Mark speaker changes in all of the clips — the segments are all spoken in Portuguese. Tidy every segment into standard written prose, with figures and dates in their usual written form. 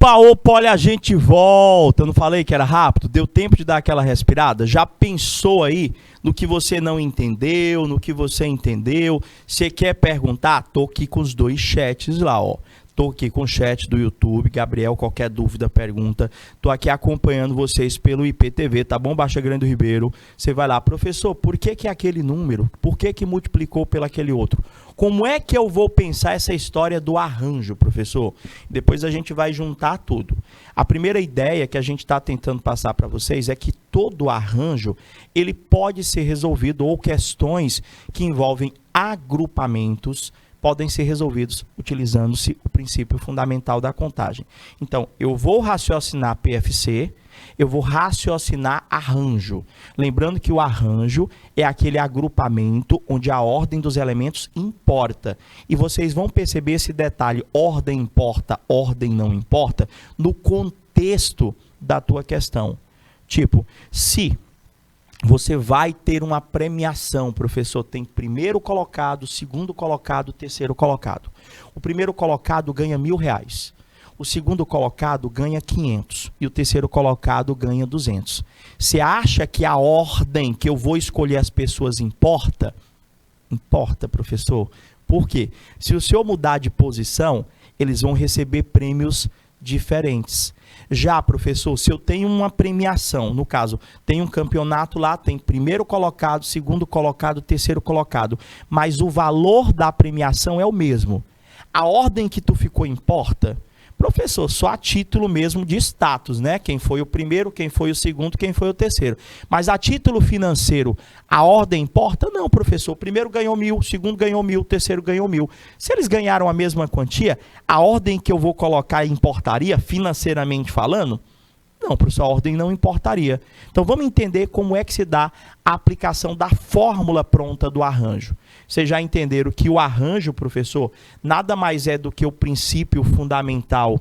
Speaker 1: Opa, olha, a gente volta. Eu não falei que era rápido? Deu tempo de dar aquela respirada? Já pensou aí no que você não entendeu, no que você entendeu? Você quer perguntar? Tô aqui com os dois chats lá, ó. Tô aqui com o chat do YouTube. Gabriel, qualquer dúvida, pergunta. Tô aqui acompanhando vocês pelo IPTV, tá bom? Baixa Grande do Ribeiro. Você vai lá, professor, por que aquele número? Por que multiplicou pelo aquele outro? Como é que eu vou pensar essa história do arranjo, professor? Depois a gente vai juntar tudo. A primeira ideia que a gente está tentando passar para vocês é que todo arranjo ele pode ser resolvido, ou questões que envolvem agrupamentos podem ser resolvidos utilizando-se o princípio fundamental da contagem. Então, eu vou raciocinar PFC, eu vou raciocinar arranjo. Lembrando que o arranjo é aquele agrupamento onde a ordem dos elementos importa. E vocês vão perceber esse detalhe, ordem importa, ordem não importa, no contexto da tua questão. Tipo, se você vai ter uma premiação, professor, tem primeiro colocado, segundo colocado, terceiro colocado. O primeiro colocado ganha R$1.000. O segundo colocado ganha 500 e o terceiro colocado ganha 200. Você acha que a ordem que eu vou escolher as pessoas importa? Importa, professor. Por quê? Se o senhor mudar de posição, eles vão receber prêmios diferentes. Já, professor, se eu tenho uma premiação, no caso, tem um campeonato lá, tem primeiro colocado, segundo colocado, terceiro colocado, mas o valor da premiação é o mesmo. A ordem que tu ficou importa? Professor, só a título mesmo de status, né? Quem foi o primeiro, quem foi o segundo, quem foi o terceiro. Mas a título financeiro, a ordem importa? Não, professor. O primeiro ganhou 1.000, o segundo ganhou 1.000, o terceiro ganhou 1.000. Se eles ganharam a mesma quantia, a ordem que eu vou colocar importaria, financeiramente falando? Não, professor, a ordem não importaria. Então vamos entender como é que se dá a aplicação da fórmula pronta do arranjo. Vocês já entenderam que o arranjo, professor, nada mais é do que o princípio fundamental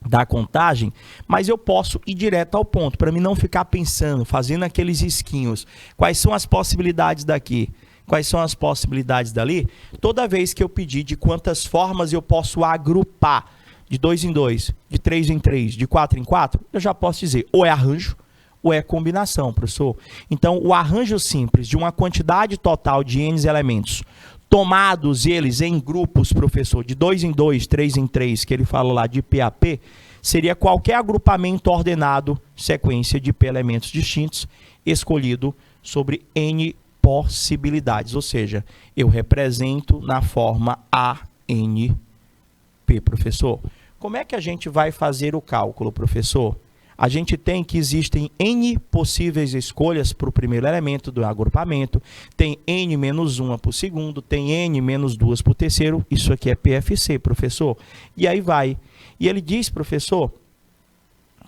Speaker 1: da contagem, mas eu posso ir direto ao ponto, para mim não ficar pensando, fazendo aqueles risquinhos. Quais são as possibilidades daqui? Quais são as possibilidades dali? Toda vez que eu pedir de quantas formas eu posso agrupar, de 2 em 2, de 3 em 3, de 4 em 4, eu já posso dizer ou é arranjo ou é combinação, professor. Então, o arranjo simples de uma quantidade total de N elementos, tomados eles em grupos, professor, de 2 em 2, 3 em 3, que ele fala lá de PAP, seria qualquer agrupamento ordenado, sequência de P elementos distintos, escolhido sobre N possibilidades. Ou seja, eu represento na forma ANP, professor. Como é que a gente vai fazer o cálculo, professor? A gente tem que existem N possíveis escolhas para o primeiro elemento do agrupamento, tem N menos 1 para o segundo, tem N menos 2 para o terceiro, isso aqui é PFC, professor. E aí vai. E ele diz, professor,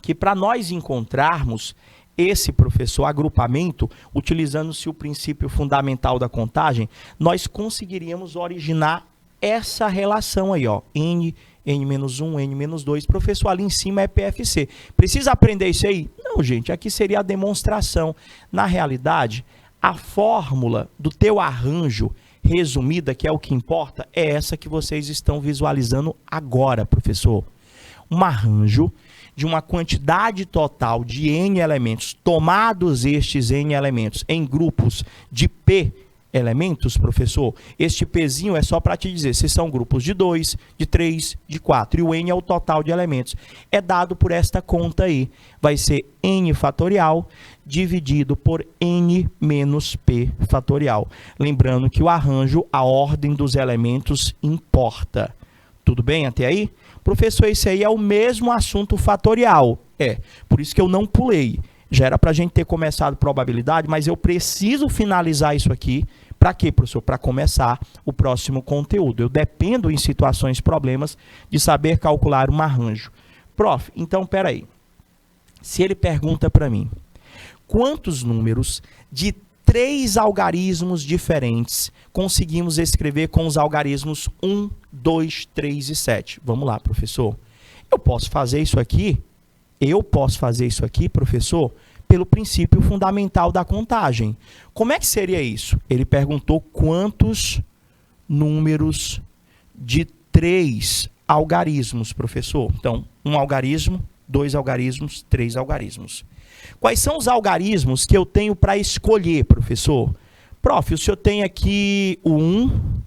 Speaker 1: que para nós encontrarmos esse, professor, agrupamento, utilizando-se o princípio fundamental da contagem, nós conseguiríamos originar essa relação aí, ó, N-1, N-2, professor, ali em cima é PFC. Precisa aprender isso aí? Não, gente, aqui seria a demonstração. Na realidade, a fórmula do teu arranjo resumida, que é o que importa, é essa que vocês estão visualizando agora, professor. Um arranjo de uma quantidade total de N elementos, tomados estes N elementos em grupos de P elementos, professor, este Pzinho é só para te dizer se são grupos de 2, de 3, de 4, e o N é o total de elementos. É dado por esta conta aí. Vai ser N fatorial dividido por N menos P fatorial. Lembrando que o arranjo, a ordem dos elementos importa. Tudo bem até aí? Professor, esse aí é o mesmo assunto fatorial. É, por isso que eu não pulei. Já era para a gente ter começado probabilidade, mas eu preciso finalizar isso aqui. Para quê, professor? Para começar o próximo conteúdo. Eu dependo, em situações problemas, de saber calcular um arranjo. Prof, então, peraí. Se ele pergunta para mim, quantos números de 3 algarismos diferentes conseguimos escrever com os algarismos 1, 2, 3 e 7? Vamos lá, professor. Eu posso fazer isso aqui? Eu posso fazer isso aqui, professor, pelo princípio fundamental da contagem. Como é que seria isso? Ele perguntou quantos números de 3 algarismos, professor. Então, Um algarismo, 2 algarismos, 3 algarismos. Quais são os algarismos que eu tenho para escolher, professor? Prof, o senhor tem aqui o 1,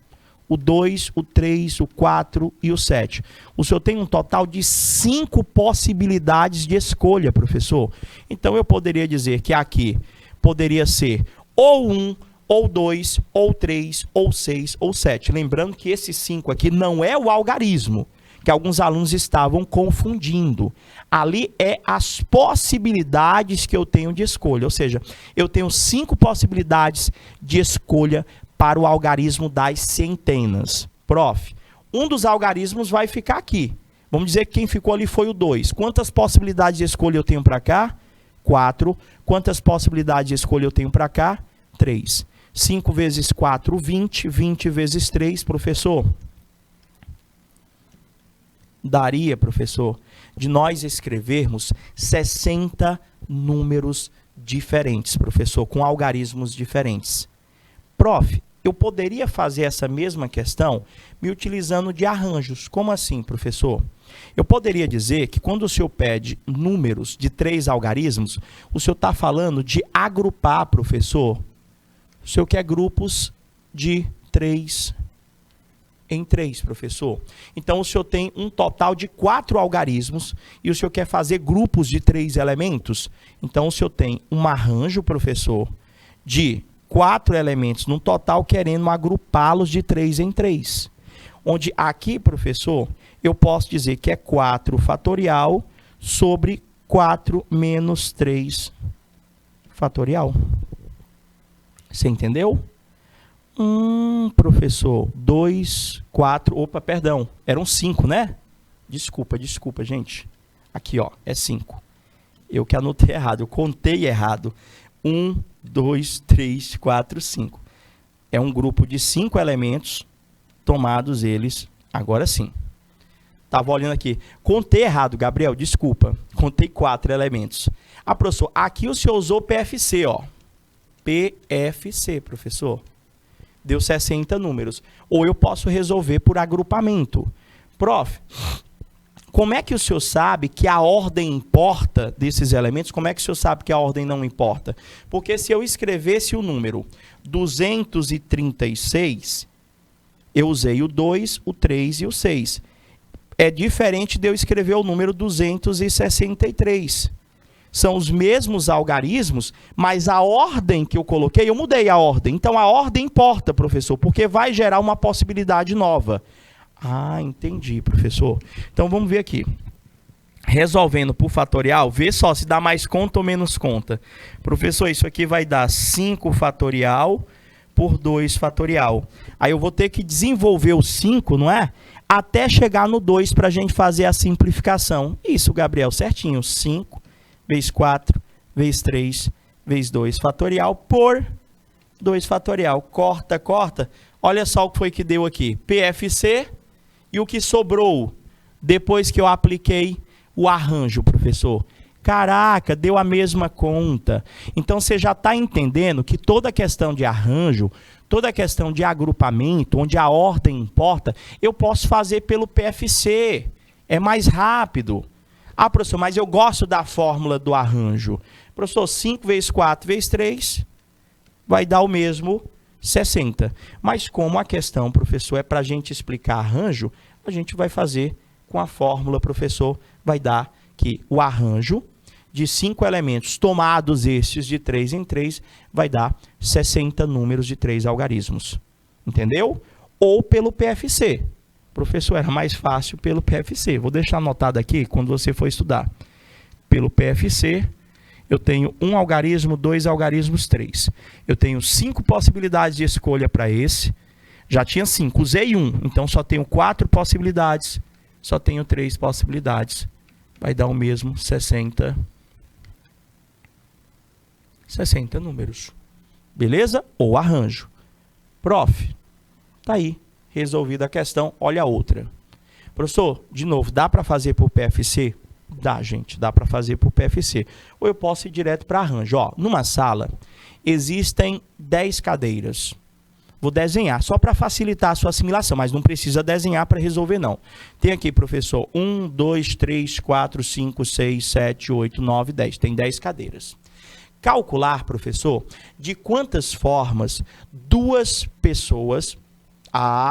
Speaker 1: o 2, o 3, o 4 e o 7. O senhor tem um total de 5 possibilidades de escolha, professor. Então, eu poderia dizer que aqui poderia ser ou 1, ou 2, ou 3, ou 6, ou 7. Lembrando que esse 5 aqui não é o algarismo, que alguns alunos estavam confundindo. Ali é as possibilidades que eu tenho de escolha. Ou seja, eu tenho 5 possibilidades de escolha para o algarismo das centenas. Prof, um dos algarismos vai ficar aqui. Vamos dizer que quem ficou ali foi o 2. Quantas possibilidades de escolha eu tenho para cá? 4. Quantas possibilidades de escolha eu tenho para cá? 3. 5 vezes 4, 20. 20 vezes 3, professor. Daria, professor, de nós escrevermos 60 números diferentes, professor, com algarismos diferentes. Prof, eu poderia fazer essa mesma questão me utilizando de arranjos. Como assim, professor? Eu poderia dizer que quando o senhor pede números de 3 algarismos, o senhor está falando de agrupar, professor. O senhor quer grupos de 3 em 3, professor. Então, o senhor tem um total de 4 algarismos e o senhor quer fazer grupos de 3 elementos. Então, o senhor tem um arranjo, professor, de 4 elementos no total, querendo agrupá-los de 3 em 3. Onde aqui, professor, eu posso dizer que é 4 fatorial sobre 4 menos 3 fatorial. Você entendeu? Professor, 2, 4, opa, perdão, eram 5, né? Desculpa, gente. Aqui, ó, é 5. Eu que anotei errado, eu contei errado. 1, 2, 3, 4, 5. É um grupo de 5 elementos, tomados eles, agora sim. Estava olhando aqui. Contei errado, Gabriel, desculpa. Contei 4 elementos. Ah, professor, aqui o senhor usou PFC, ó. PFC, professor. Deu 60 números. Ou eu posso resolver por agrupamento. Prof, como é que o senhor sabe que a ordem importa desses elementos? Como é que o senhor sabe que a ordem não importa? Porque se eu escrevesse o número 236, eu usei o 2, o 3 e o 6. É diferente de eu escrever o número 263. São os mesmos algarismos, mas a ordem que eu coloquei, eu mudei a ordem. Então, a ordem importa, professor, porque vai gerar uma possibilidade nova. Ah, entendi, professor. Então, vamos ver aqui. Resolvendo por fatorial, vê só se dá mais conta ou menos conta. Professor, isso aqui vai dar 5 fatorial por 2 fatorial. Aí eu vou ter que desenvolver o 5, não é? Até chegar no 2 para a gente fazer a simplificação. Isso, Gabriel, certinho. 5 vezes 4, vezes 3, vezes 2 fatorial por 2 fatorial. Corta, corta. Olha só o que foi que deu aqui. PFC e o que sobrou depois que eu apliquei o arranjo, professor. Caraca, deu a mesma conta. Então, você já está entendendo que toda questão de arranjo, toda questão de agrupamento, onde a ordem importa, eu posso fazer pelo PFC. É mais rápido. Ah, professor, mas eu gosto da fórmula do arranjo. Professor, 5 vezes 4 vezes 3 vai dar o mesmo 60. Mas como a questão, professor, é para a gente explicar arranjo, a gente vai fazer com a fórmula, professor, vai dar que o arranjo de 5 elementos tomados estes de 3 em 3 vai dar 60 números de 3 algarismos. Entendeu? Ou pelo PFC. Professor, era mais fácil pelo PFC. Vou deixar anotado aqui quando você for estudar. Pelo PFC, eu tenho 1 algarismo, 2 algarismos, 3. Eu tenho 5 possibilidades de escolha para esse. Já tinha 5, usei 1. Então, só tenho 4 possibilidades. Só tenho 3 possibilidades. Vai dar o mesmo 60 números. Beleza? Ou arranjo. Prof, tá aí. Resolvida a questão, olha a outra. Professor, de novo, dá para fazer por PFC? Dá, gente, dá para fazer por PFC. Ou eu posso ir direto para arranjo. Ó, numa sala, existem 10 cadeiras. Vou desenhar, só para facilitar a sua assimilação, mas não precisa desenhar para resolver, não. Tem aqui, professor, 1, 2, 3, 4, 5, 6, 7, 8, 9, 10. Tem 10 cadeiras. Calcular, professor, de quantas formas duas pessoas,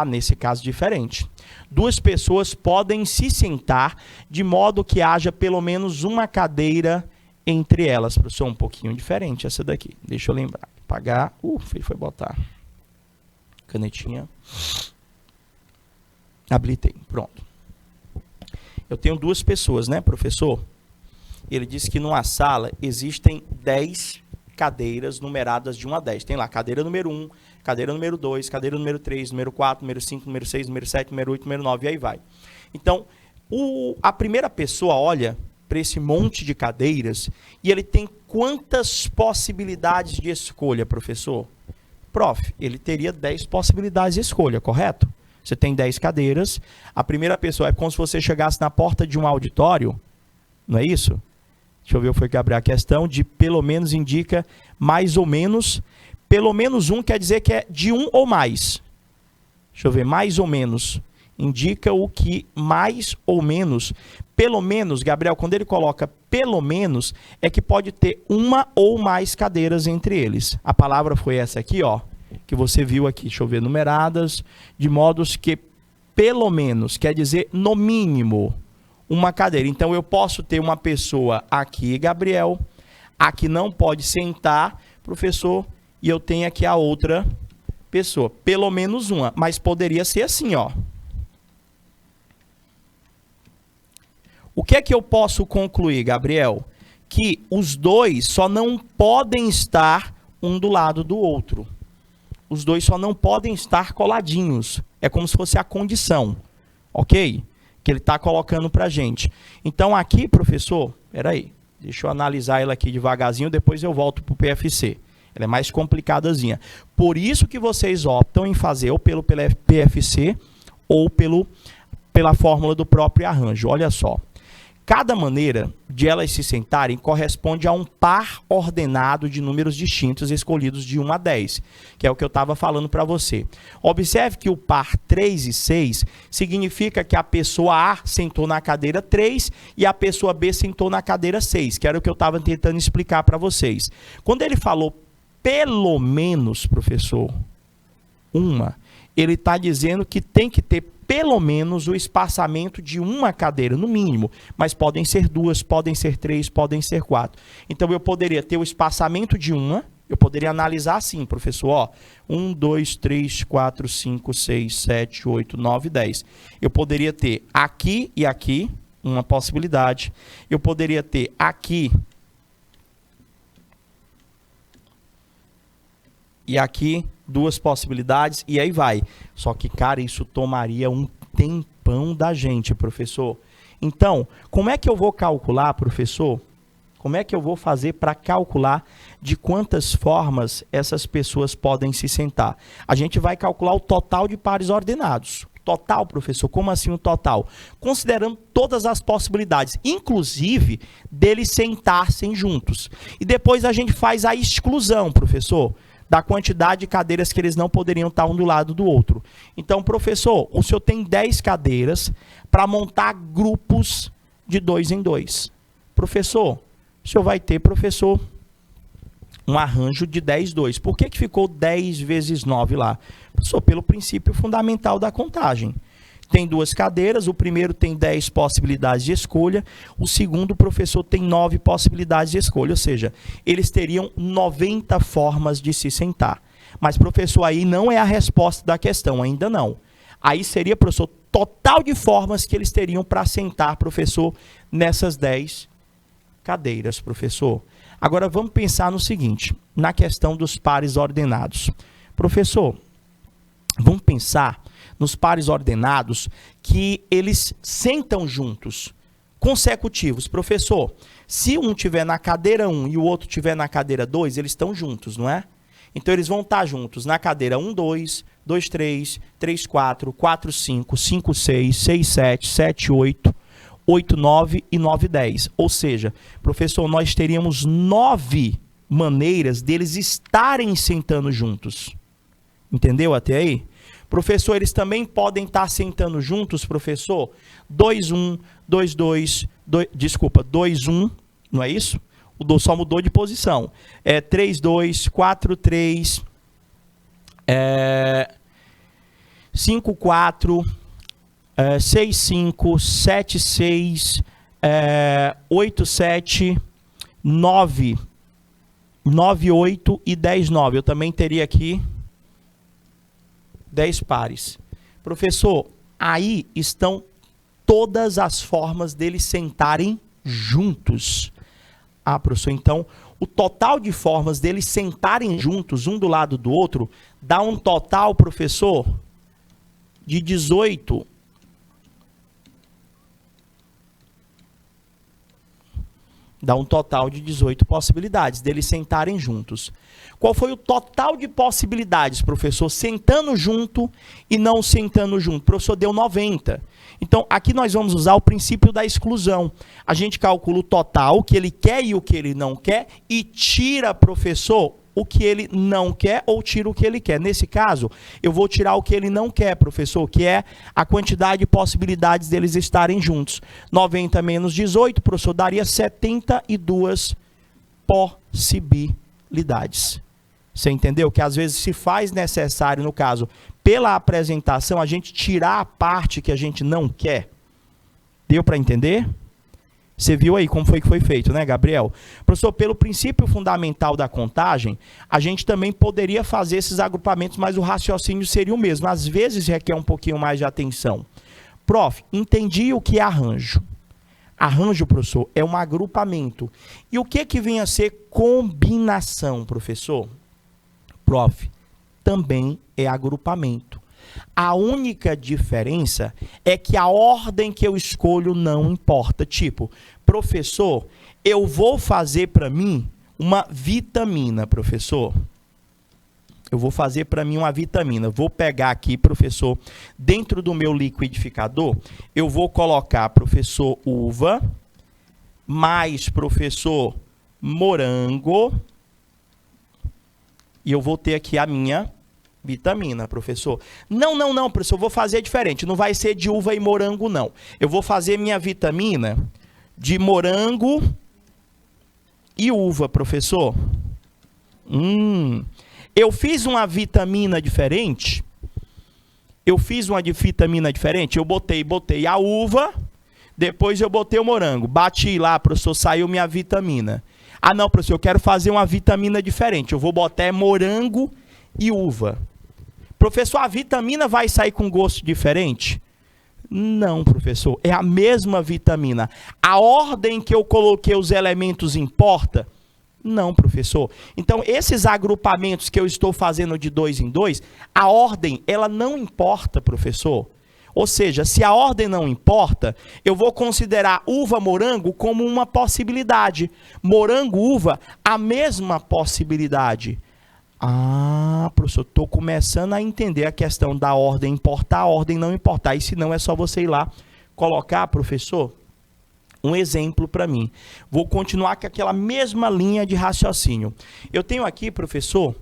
Speaker 1: nesse caso diferente, duas pessoas podem se sentar de modo que haja pelo menos uma cadeira entre elas. Professor, um pouquinho diferente essa daqui. Deixa eu lembrar. Apagar. Ele foi botar. Canetinha. Habilitei. Pronto. Eu tenho duas pessoas, né, professor? Ele disse que numa sala existem 10 cadeiras numeradas de 1 a 10. Tem lá cadeira número 1, cadeira número 2, cadeira número 3, número 4, número 5, número 6, número 7, número 8, número 9, e aí vai. Então, a primeira pessoa olha para esse monte de cadeiras e ele tem quantas possibilidades de escolha, professor? Prof, ele teria 10 possibilidades de escolha, correto? Você tem 10 cadeiras, a primeira pessoa é como se você chegasse na porta de um auditório, não é isso? Deixa eu ver, foi Gabriel, a questão de pelo menos indica mais ou menos. Pelo menos um quer dizer que é de um ou mais. Deixa eu ver, mais ou menos. Indica o que mais ou menos. Pelo menos, Gabriel, quando ele coloca pelo menos, é que pode ter uma ou mais cadeiras entre eles. A palavra foi essa aqui, ó, que você viu aqui. Deixa eu ver, numeradas, de modos que pelo menos quer dizer no mínimo uma cadeira. Então, eu posso ter uma pessoa aqui, Gabriel, aqui não pode sentar, professor, e eu tenho aqui a outra pessoa. Pelo menos uma, mas poderia ser assim, ó. O que é que eu posso concluir, Gabriel? Que os dois só não podem estar um do lado do outro. Os dois só não podem estar coladinhos. É como se fosse a condição, ok? Que ele está colocando para a gente. Então aqui, professor, peraí, deixa eu analisar ela aqui devagarzinho, depois eu volto para o PFC. Ela é mais complicadazinha. Por isso que vocês optam em fazer ou pelo PFC ou pela fórmula do próprio arranjo. Olha só. Cada maneira de elas se sentarem corresponde a um par ordenado de números distintos escolhidos de 1 a 10, que é o que eu estava falando para você. Observe que o par 3 e 6 significa que a pessoa A sentou na cadeira 3 e a pessoa B sentou na cadeira 6, que era o que eu estava tentando explicar para vocês. Quando ele falou pelo menos, professor, ele está dizendo que tem que ter pelo menos o espaçamento de uma cadeira, no mínimo. Mas podem ser 2, podem ser 3, podem ser 4. Então, eu poderia ter o espaçamento de uma, eu poderia analisar assim, professor, ó, 1, 2, 3, 4, 5, 6, 7, 8, 9, 10. Eu poderia ter aqui e aqui, uma possibilidade. Eu poderia ter aqui e aqui, 2 possibilidades, e aí vai. Só que, cara, isso tomaria um tempão da gente, professor. Então, como é que eu vou calcular, professor? Como é que eu vou fazer para calcular de quantas formas essas pessoas podem se sentar? A gente vai calcular o total de pares ordenados. Total, professor? Como assim o total? Considerando todas as possibilidades, inclusive deles sentar-se juntos. E depois a gente faz a exclusão, professor, da quantidade de cadeiras que eles não poderiam estar um do lado do outro. Então, professor, o senhor tem 10 cadeiras para montar grupos de 2 em 2. Professor, o senhor vai ter, professor, um arranjo de 10, 2. Por que ficou 10 vezes 9 lá? Professor, pelo princípio fundamental da contagem. Tem 2 cadeiras, o primeiro tem 10 possibilidades de escolha, o segundo, professor, tem 9 possibilidades de escolha, ou seja, eles teriam 90 formas de se sentar. Mas, professor, aí não é a resposta da questão, ainda não. Aí seria, professor, total de formas que eles teriam para sentar, professor, nessas 10 cadeiras, professor. Agora, vamos pensar no seguinte, na questão dos pares ordenados. Professor, vamos pensar nos pares ordenados que eles sentam juntos, consecutivos. Professor, se um estiver na cadeira 1 e o outro estiver na cadeira 2, eles estão juntos, não é? Então, eles vão estar juntos na cadeira 1, 2, 2, 3, 3, 4, 4, 5, 5, 6, 6, 7, 7, 8, 8, 9 e 9, 10. Ou seja, professor, nós teríamos 9 maneiras deles estarem sentando juntos. Entendeu até aí? Professor, eles também podem estar sentando juntos, professor? 2, 1, 2, 2, 2, 1, não é isso? O do só mudou de posição. 3, 2, 4, 3, 5, 4, 6, 5, 7, 6, 8, 7, 9, 9, 8 e 10, 9. Eu também teria aqui 10 pares. Professor, aí estão todas as formas deles sentarem juntos. Ah, professor, então o total de formas deles sentarem juntos, um do lado do outro, dá um total, professor, de 18. Dá um total de 18 possibilidades deles sentarem juntos. Qual foi o total de possibilidades, professor, sentando junto e não sentando junto? Professor, deu 90. Então, aqui nós vamos usar o princípio da exclusão. A gente calcula o total, o que ele quer e o que ele não quer, e tira, professor, o que ele não quer ou tira o que ele quer. Nesse caso, eu vou tirar o que ele não quer, professor, que é a quantidade de possibilidades deles estarem juntos. 90 menos 18, professor, daria 72 possibilidades. Você entendeu? Que às vezes se faz necessário, no caso, pela apresentação, a gente tirar a parte que a gente não quer. Deu para entender? Você viu aí como foi que foi feito, né, Gabriel? Professor, pelo princípio fundamental da contagem, a gente também poderia fazer esses agrupamentos, mas o raciocínio seria o mesmo. Às vezes requer um pouquinho mais de atenção. Prof, entendi o que é arranjo. Arranjo, professor, é um agrupamento. E o que vem a ser combinação, professor? Prof, também é agrupamento. A única diferença é que a ordem que eu escolho não importa. Tipo, professor, eu vou fazer para mim uma vitamina, professor. Eu vou fazer para mim uma vitamina. Vou pegar aqui, professor, dentro do meu liquidificador, eu vou colocar, professor, uva, mais, professor, morango, e eu vou ter aqui a minha vitamina, professor. Não, professor, eu vou fazer diferente. Não vai ser de uva e morango, não. Eu vou fazer minha vitamina de morango e uva, professor. Eu fiz uma vitamina diferente. Eu botei a uva, depois eu botei o morango. Bati lá, professor, saiu minha vitamina. Ah, não, professor, eu quero fazer uma vitamina diferente. Eu vou botar morango e uva. Professor, a vitamina vai sair com gosto diferente? Não, professor, é a mesma vitamina. A ordem que eu coloquei os elementos importa? Não, professor. Então, esses agrupamentos que eu estou fazendo de 2 em 2, a ordem, ela não importa, professor. Ou seja, se a ordem não importa, eu vou considerar uva-morango como uma possibilidade. Morango-uva, a mesma possibilidade. Ah, professor, estou começando a entender a questão da ordem importar, a ordem não importar. E se não, é só você ir lá colocar, professor, um exemplo para mim. Vou continuar com aquela mesma linha de raciocínio. Eu tenho aqui, professor,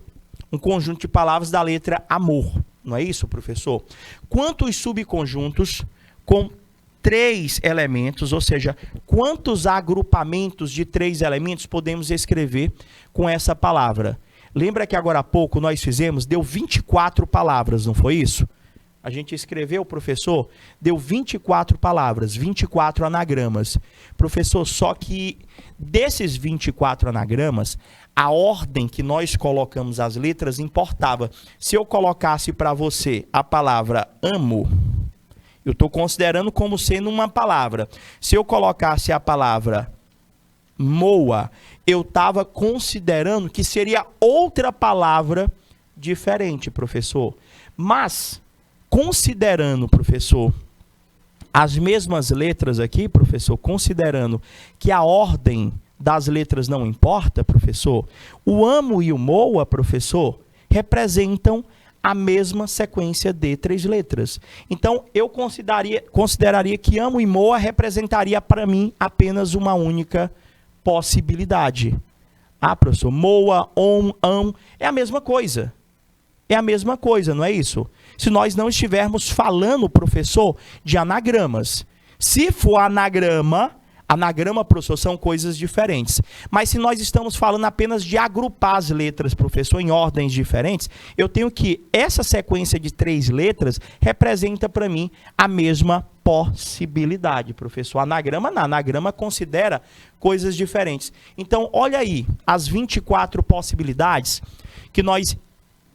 Speaker 1: um conjunto de palavras da letra amor. Não é isso, professor? Quantos subconjuntos com 3 elementos, ou seja, quantos agrupamentos de 3 elementos podemos escrever com essa palavra? Lembra que agora há pouco nós fizemos, deu 24 palavras, não foi isso? A gente escreveu, professor, deu 24 palavras, 24 anagramas. Professor, só que desses 24 anagramas, a ordem que nós colocamos as letras importava. Se eu colocasse para você a palavra amo, eu estou considerando como sendo uma palavra. Se eu colocasse a palavra moa, eu estava considerando que seria outra palavra diferente, professor. Mas, considerando, professor, as mesmas letras aqui, professor, considerando que a ordem das letras não importa, professor, o amo e o moa, professor, representam a mesma sequência de 3 letras. Então, eu consideraria que amo e moa representaria para mim apenas uma única possibilidade. Ah, professor, moa, é a mesma coisa. É a mesma coisa, não é isso? Se nós não estivermos falando, professor, de anagramas. Se for anagrama, professor, são coisas diferentes. Mas se nós estamos falando apenas de agrupar as letras, professor, em ordens diferentes, eu tenho que essa sequência de 3 letras representa para mim a mesma possibilidade, professor. Anagrama não, anagrama considera coisas diferentes. Então, olha aí, as 24 possibilidades que nós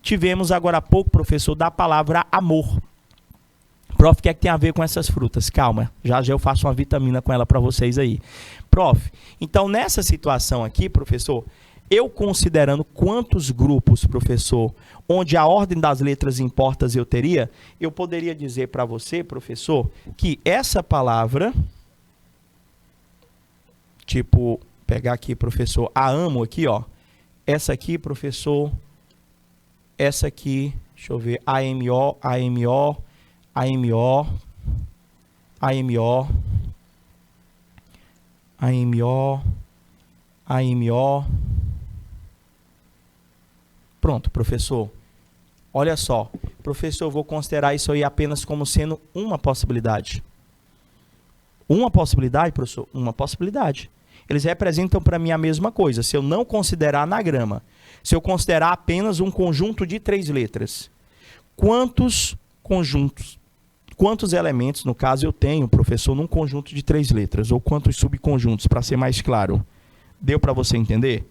Speaker 1: tivemos agora há pouco, professor, da palavra amor. Prof, o que é que tem a ver com essas frutas? Calma, já eu faço uma vitamina com ela para vocês aí. Prof, então nessa situação aqui, professor, eu considerando quantos grupos, professor, onde a ordem das letras importa eu teria, eu poderia dizer para você, professor, que essa palavra, tipo, pegar aqui, professor, a amo aqui, ó, essa aqui, professor, essa aqui, deixa eu ver, AMO, AMO, AMO, AMO, AMO, AMO. Pronto, professor. Olha só, professor, eu vou considerar isso aí apenas como sendo uma possibilidade. Uma possibilidade, professor? Uma possibilidade. Eles representam para mim a mesma coisa. Se eu não considerar anagrama, se eu considerar apenas um conjunto de 3 letras, quantos conjuntos, quantos elementos, no caso, eu tenho, professor, num conjunto de 3 letras? Ou quantos subconjuntos, para ser mais claro? Deu para você entender?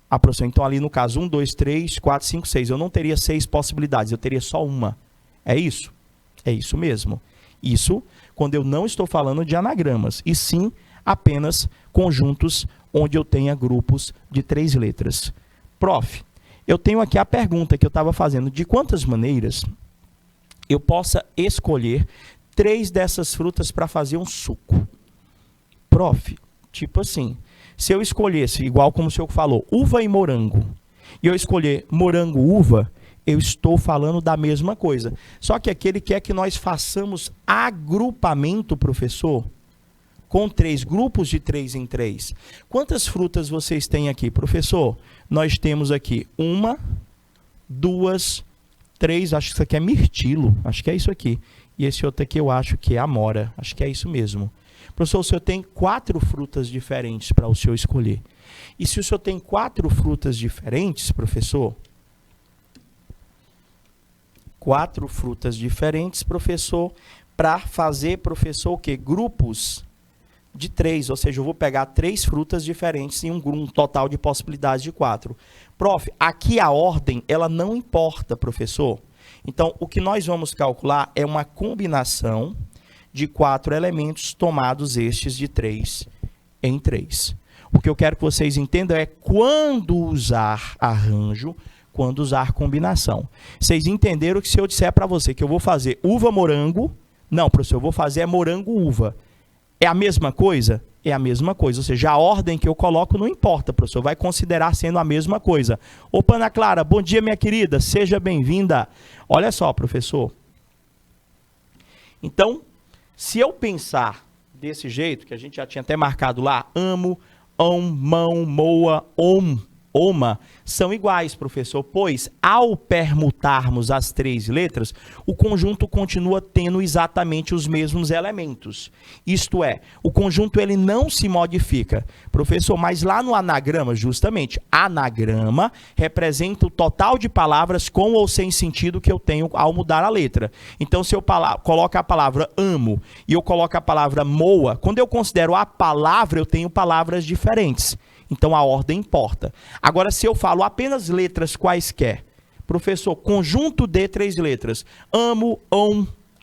Speaker 1: Ah, professor, então ali no caso 1, 2, 3, 4, 5, 6, eu não teria 6 possibilidades, eu teria só uma. É isso? É isso mesmo. Isso quando eu não estou falando de anagramas, e sim apenas conjuntos onde eu tenha grupos de 3 letras. Prof, eu tenho aqui a pergunta que eu estava fazendo, de quantas maneiras eu possa escolher 3 dessas frutas para fazer um suco? Prof, tipo assim, se eu escolhesse, igual como o senhor falou, uva e morango, e eu escolher morango-uva, eu estou falando da mesma coisa. Só que aqui ele quer que nós façamos agrupamento, professor, com 3 grupos de 3 em 3. Quantas frutas vocês têm aqui, professor? Nós temos aqui 1, 2, 3, acho que isso aqui é mirtilo, acho que é isso aqui. E esse outro aqui eu acho que é amora, acho que é isso mesmo. Professor, o senhor tem 4 frutas diferentes para o senhor escolher. E se o senhor tem 4 frutas diferentes, professor, 4 frutas diferentes, professor, para fazer, professor, o quê? Grupos de 3, ou seja, eu vou pegar 3 frutas diferentes em um total de possibilidades de 4. Prof, aqui a ordem, ela não importa, professor. Então, o que nós vamos calcular é uma combinação de 4 elementos tomados estes de 3 em 3. O que eu quero que vocês entendam é quando usar arranjo, quando usar combinação. Vocês entenderam que se eu disser para você que eu vou fazer uva-morango, não, professor, eu vou fazer morango-uva. É a mesma coisa? É a mesma coisa. Ou seja, a ordem que eu coloco não importa, professor. Vai considerar sendo a mesma coisa. Opa, Ana Clara, bom dia, minha querida. Seja bem-vinda. Olha só, professor. Então, se eu pensar desse jeito, que a gente já tinha até marcado lá, amo, mão, moa, oma, são iguais, professor, pois ao permutarmos as 3 letras, o conjunto continua tendo exatamente os mesmos elementos. Isto é, o conjunto ele não se modifica. Professor, mas lá no anagrama, justamente, anagrama representa o total de palavras com ou sem sentido que eu tenho ao mudar a letra. Então, se eu coloco a palavra amo e eu coloco a palavra moa, quando eu considero a palavra, eu tenho palavras diferentes. Então, a ordem importa. Agora, se eu falo apenas letras quaisquer, professor, conjunto de 3 letras, amo,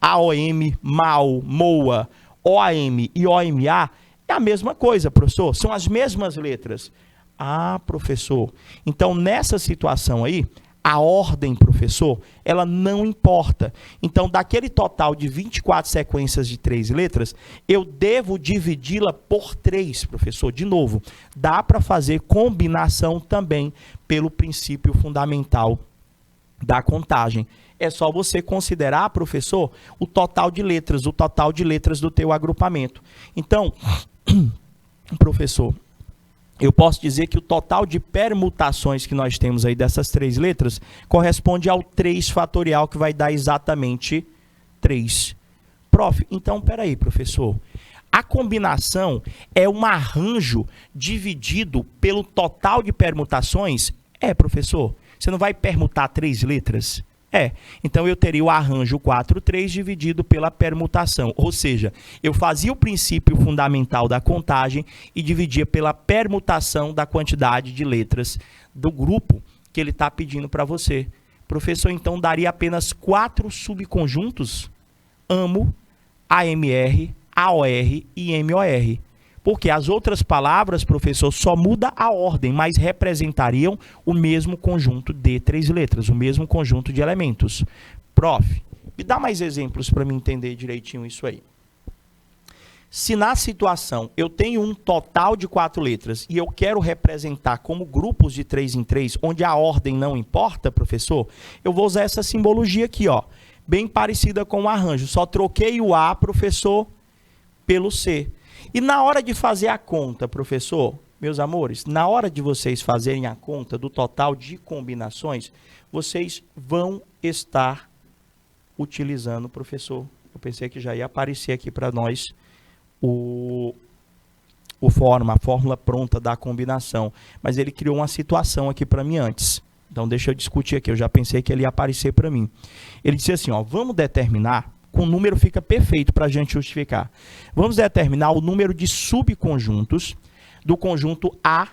Speaker 1: AOM, mal, moa, OAM e OMA, é a mesma coisa, professor, são as mesmas letras. Ah, professor, então nessa situação aí, a ordem, professor, ela não importa. Então, daquele total de 24 sequências de 3 letras, eu devo dividi-la por 3, professor. De novo, dá para fazer combinação também pelo princípio fundamental da contagem. É só você considerar, professor, o total de letras do teu agrupamento. Então, professor, eu posso dizer que o total de permutações que nós temos aí dessas 3 letras corresponde ao 3 fatorial, que vai dar exatamente 3. Prof, então, peraí, professor. A combinação é um arranjo dividido pelo total de permutações? É, professor. Você não vai permutar 3 letras? É. Então, eu teria o arranjo 4, 3 dividido pela permutação. Ou seja, eu fazia o princípio fundamental da contagem e dividia pela permutação da quantidade de letras do grupo que ele está pedindo para você. Professor, então, daria apenas 4 subconjuntos? AMO, AMR, AOR e MOR. Porque as outras palavras, professor, só muda a ordem, mas representariam o mesmo conjunto de 3 letras, o mesmo conjunto de elementos. Prof, me dá mais exemplos para me entender direitinho isso aí. Se na situação eu tenho um total de 4 letras e eu quero representar como grupos de 3 em 3, onde a ordem não importa, professor, eu vou usar essa simbologia aqui, ó, bem parecida com o arranjo. Só troquei o A, professor, pelo C. E na hora de fazer a conta, professor, meus amores, na hora de vocês fazerem a conta do total de combinações, vocês vão estar utilizando, professor, eu pensei que já ia aparecer aqui para nós a fórmula pronta da combinação, mas ele criou uma situação aqui para mim antes. Então, deixa eu discutir aqui, eu já pensei que ele ia aparecer para mim. Ele disse assim, ó, vamos determinar, com o número fica perfeito para a gente justificar. Vamos determinar o número de subconjuntos do conjunto A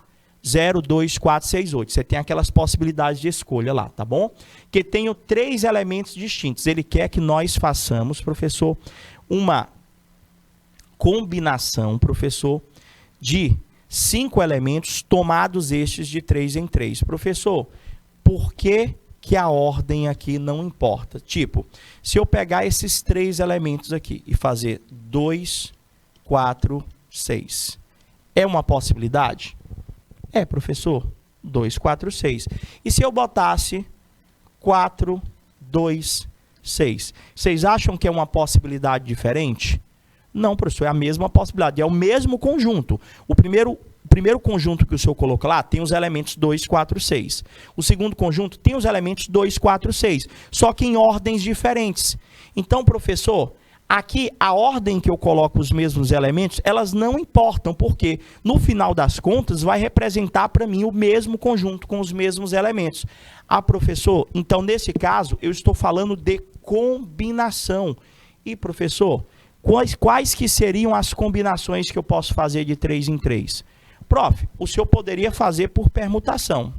Speaker 1: 0, 2, 4, 6, 8. Você tem aquelas possibilidades de escolha lá, tá bom? Que tenham 3 elementos distintos. Ele quer que nós façamos, professor, uma combinação, professor, de 5 elementos tomados estes de 3 em 3. Professor, por que a ordem aqui não importa? Tipo, se eu pegar esses 3 elementos aqui e fazer 2, 4, 6, é uma possibilidade? É, professor, 2, 4, 6. E se eu botasse 4, 2, 6? Vocês acham que é uma possibilidade diferente? Não, professor, é a mesma possibilidade, é o mesmo conjunto. O primeiro conjunto que o senhor colocou lá tem os elementos 2, 4, 6. O segundo conjunto tem os elementos 2, 4, 6, só que em ordens diferentes. Então, professor, aqui a ordem que eu coloco os mesmos elementos, elas não importam, porque no final das contas vai representar para mim o mesmo conjunto com os mesmos elementos. Ah, professor, então nesse caso eu estou falando de combinação. E, professor, quais que seriam as combinações que eu posso fazer de 3 em 3? Prof, o senhor poderia fazer por permutação.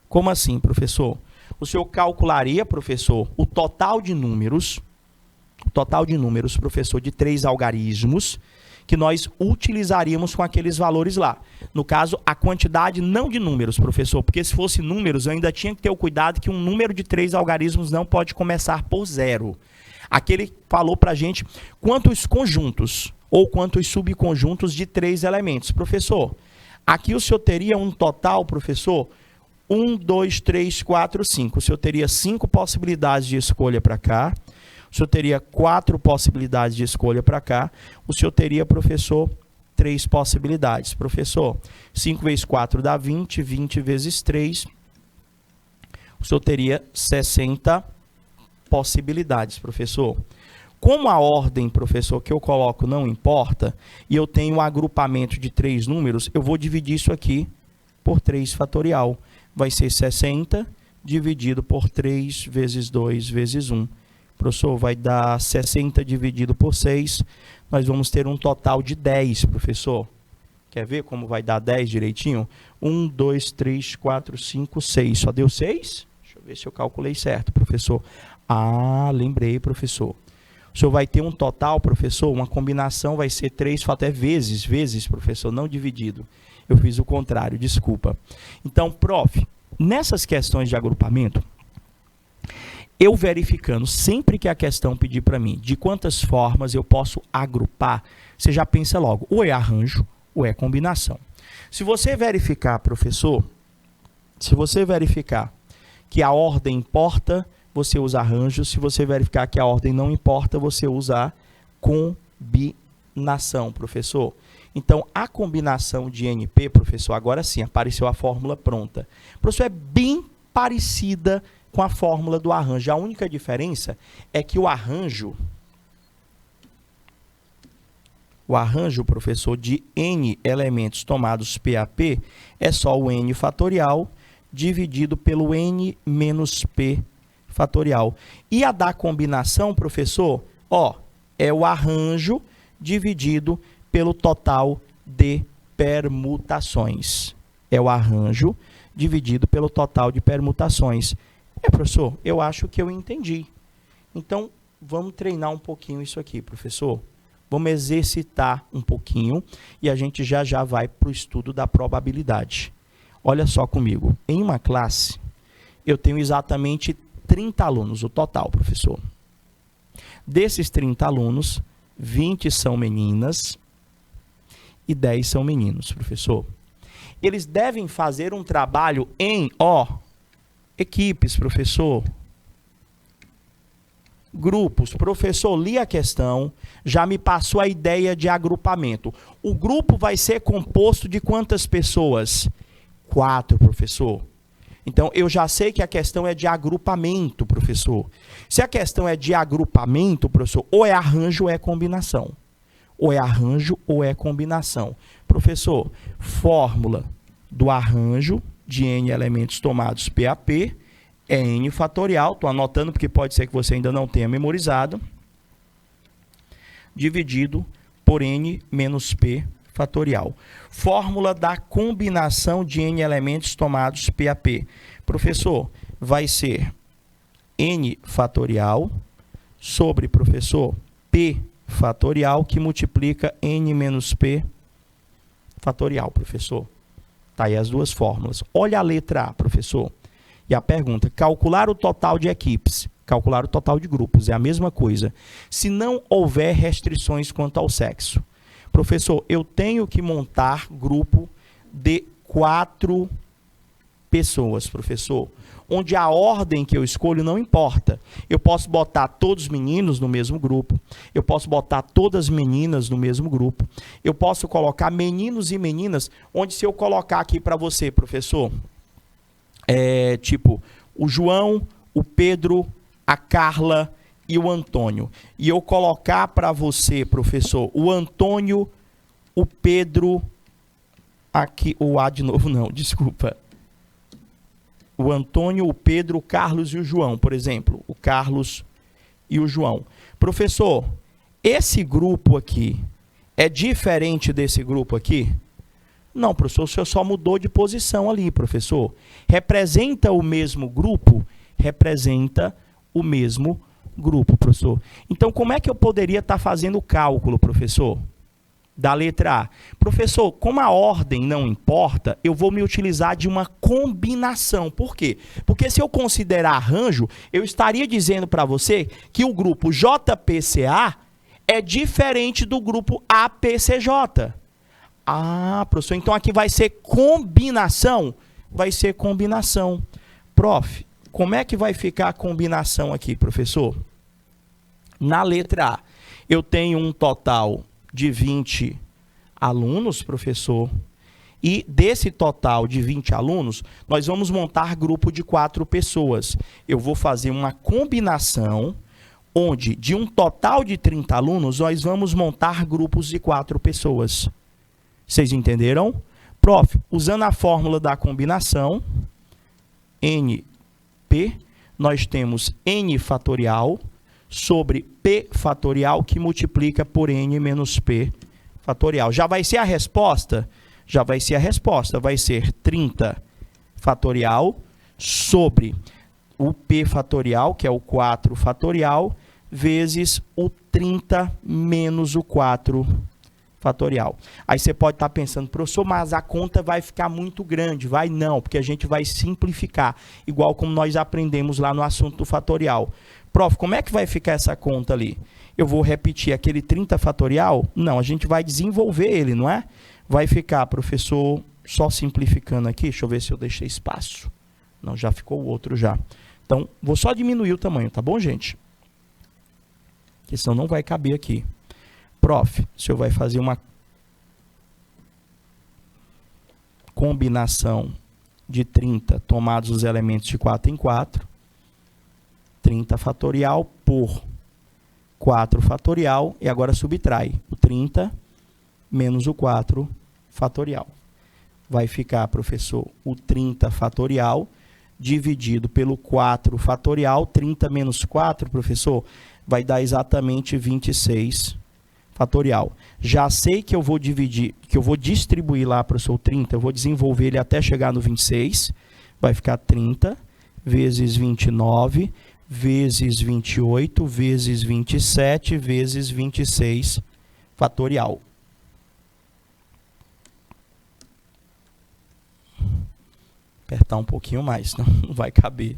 Speaker 1: Como assim, professor? O senhor calcularia, professor, o total de números, professor, de 3 algarismos que nós utilizaríamos com aqueles valores lá. No caso, a quantidade não de números, professor, porque se fosse números, eu ainda tinha que ter o cuidado que um número de 3 algarismos não pode começar por 0. Aqui ele falou para a gente quantos conjuntos ou quantos subconjuntos de 3 elementos. Professor, aqui o senhor teria um total, professor, 1, 2, 3, 4, 5. O senhor teria 5 possibilidades de escolha para cá. O senhor teria 4 possibilidades de escolha para cá. O senhor teria, professor, 3 possibilidades. Professor, 5 vezes 4 dá 20, 20 vezes 3. O senhor teria 60 possibilidades, professor. Como a ordem, professor, que eu coloco não importa, e eu tenho um agrupamento de 3 números, eu vou dividir isso aqui por 3 fatorial. Vai ser 60 dividido por 3 vezes 2 vezes 1. Professor, vai dar 60 dividido por 6. Nós vamos ter um total de 10, professor. Quer ver como vai dar 10 direitinho? 1, 2, 3, 4, 5, 6. Só deu 6? Deixa eu ver se eu calculei certo, professor. Ah, lembrei, professor. O senhor vai ter um total, professor, uma combinação vai ser 3, até vezes, professor, não dividido. Eu fiz o contrário, desculpa. Então, prof, nessas questões de agrupamento, eu verificando sempre que a questão pedir para mim de quantas formas eu posso agrupar, você já pensa logo, ou é arranjo, ou é combinação. Se você verificar, professor, se você verificar que a ordem importa, você usa arranjo. Se você verificar que a ordem não importa, você usa combinação, professor. Então, a combinação de NP, professor, agora sim, apareceu a fórmula pronta. Professor, é bem parecida com a fórmula do arranjo. A única diferença é que o arranjo, professor, de N elementos tomados PAP é só o N fatorial dividido pelo N menos P fatorial. E a da combinação, professor, ó, é o arranjo dividido pelo total de permutações. É o arranjo dividido pelo total de permutações. Professor, eu acho que eu entendi. Então, vamos treinar um pouquinho isso aqui, professor. Vamos exercitar um pouquinho e a gente já vai para o estudo da probabilidade. Olha só comigo. Em uma classe, eu tenho exatamente 30 alunos, o total, professor. Desses 30 alunos, 20 são meninas e 10 são meninos, professor. Eles devem fazer um trabalho em, equipes, professor. Grupos. Professor, li a questão, já me passou a ideia de agrupamento. O grupo vai ser composto de quantas pessoas? 4, professor. Então, eu já sei que a questão é de agrupamento, professor. Se a questão é de agrupamento, professor, ou é arranjo ou é combinação. Ou é arranjo ou é combinação. Professor, fórmula do arranjo de N elementos tomados PAP é N fatorial, estou anotando porque pode ser que você ainda não tenha memorizado, dividido por N menos P fatorial. Fórmula da combinação de N elementos tomados PAP. Professor, vai ser N fatorial sobre, professor, P fatorial, que multiplica N menos P fatorial, professor. Tá aí as duas fórmulas. Olha a letra A, professor. E a pergunta, calcular o total de equipes, calcular o total de grupos, é a mesma coisa. Se não houver restrições quanto ao sexo. Professor, eu tenho que montar grupo de 4 pessoas, professor, onde a ordem que eu escolho não importa. Eu posso botar todos os meninos no mesmo grupo, eu posso botar todas as meninas no mesmo grupo, eu posso colocar meninos e meninas, onde se eu colocar aqui para você, professor, tipo, o João, o Pedro, a Carla e o Antônio. E eu colocar para você, professor, o Antônio, o Pedro, aqui, o A de novo não, desculpa. O Antônio, o Pedro, o Carlos e o João, por exemplo. O Carlos e o João. Professor, esse grupo aqui é diferente desse grupo aqui? Não, professor, o senhor só mudou de posição ali, professor. Representa o mesmo grupo? Representa o mesmo grupo, professor. Então, como é que eu poderia estar fazendo o cálculo, professor? Da letra A. Professor, como a ordem não importa, eu vou me utilizar de uma combinação. Por quê? Porque se eu considerar arranjo, eu estaria dizendo para você que o grupo JPCA é diferente do grupo APCJ. Ah, professor, então aqui vai ser combinação? Vai ser combinação. Prof, como é que vai ficar a combinação aqui, professor? Na letra A, eu tenho um total de 20 alunos, professor, e desse total de 20 alunos, nós vamos montar grupo de 4 pessoas. Eu vou fazer uma combinação onde, de um total de 30 alunos, nós vamos montar grupos de 4 pessoas. Vocês entenderam? Prof, usando a fórmula da combinação, NP, nós temos N fatorial sobre P fatorial, que multiplica por N menos P fatorial. Já vai ser a resposta? Já vai ser a resposta. Vai ser 30 fatorial sobre o P fatorial, que é o 4 fatorial, vezes o 30 menos o 4 fatorial. Aí você pode estar pensando, professor, mas a conta vai ficar muito grande. Vai não, porque a gente vai simplificar, igual como nós aprendemos lá no assunto do fatorial. Prof, como é que vai ficar essa conta ali? Eu vou repetir aquele 30 fatorial? Não, a gente vai desenvolver ele, não é? Vai ficar, professor, só simplificando aqui, deixa eu ver se eu deixei espaço. Não, já ficou o outro já. Então, vou só diminuir o tamanho, tá bom, gente? Porque senão não vai caber aqui. Prof, o senhor vai fazer uma combinação de 30 tomados os elementos de 4 em 4, 30 fatorial por 4 fatorial, e agora subtrai o 30 menos o 4 fatorial. Vai ficar, professor, o 30 fatorial dividido pelo 4 fatorial. 30 menos 4, professor, vai dar exatamente 26 fatorial. Já sei que eu vou dividir, que eu vou distribuir lá, professor, o 30, eu vou desenvolver ele até chegar no 26. Vai ficar 30 vezes 29 vezes 28 vezes 27 vezes 26 fatorial. Apertar um pouquinho mais, senão não vai caber.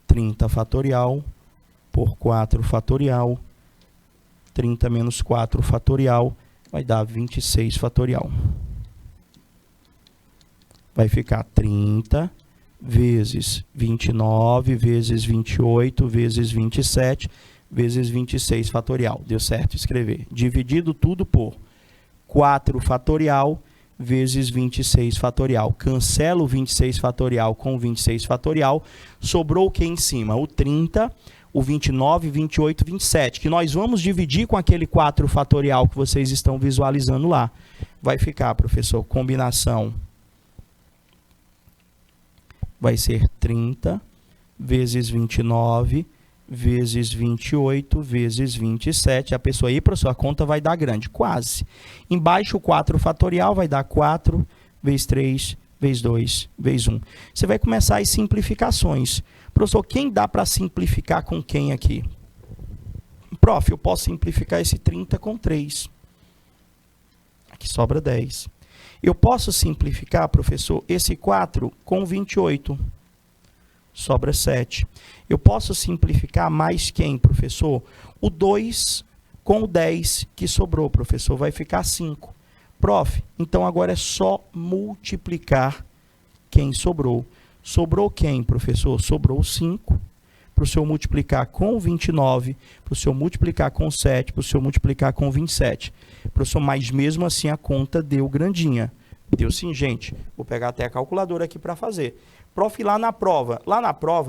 Speaker 1: 30 fatorial por 4 fatorial. 30 menos 4 fatorial vai dar 26 fatorial. Vai ficar 30 vezes 29 vezes 28 vezes 27 vezes 26 fatorial. Deu certo escrever. Dividido tudo por 4 fatorial vezes 26 fatorial. Cancelo o 26 fatorial com o 26 fatorial. Sobrou o que em cima? O 30, o 29, 28, 27, que nós vamos dividir com aquele 4 fatorial que vocês estão visualizando lá. Vai ficar, professor, combinação vai ser 30 vezes 29 vezes 28 vezes 27. A pessoa aí, professor, a conta vai dar grande. Quase. Embaixo, o 4 fatorial vai dar 4 vezes 3 vezes 2 vezes 1. Você vai começar as simplificações. Professor, quem dá para simplificar com quem aqui? Prof, eu posso simplificar esse 30 com 3. Aqui sobra 10. Eu posso simplificar, professor, esse 4 com 28. Sobra 7. Eu posso simplificar mais quem, professor? O 2 com o 10 que sobrou, professor. Vai ficar 5. Prof, então agora é só multiplicar quem sobrou. Sobrou quem, professor? Sobrou 5. Para o senhor multiplicar com 29, para o senhor multiplicar com 7, para o senhor multiplicar com 27. Professor, mas mesmo assim a conta deu grandinha. Deu sim, gente. Vou pegar até a calculadora aqui para fazer. Prof, lá na prova,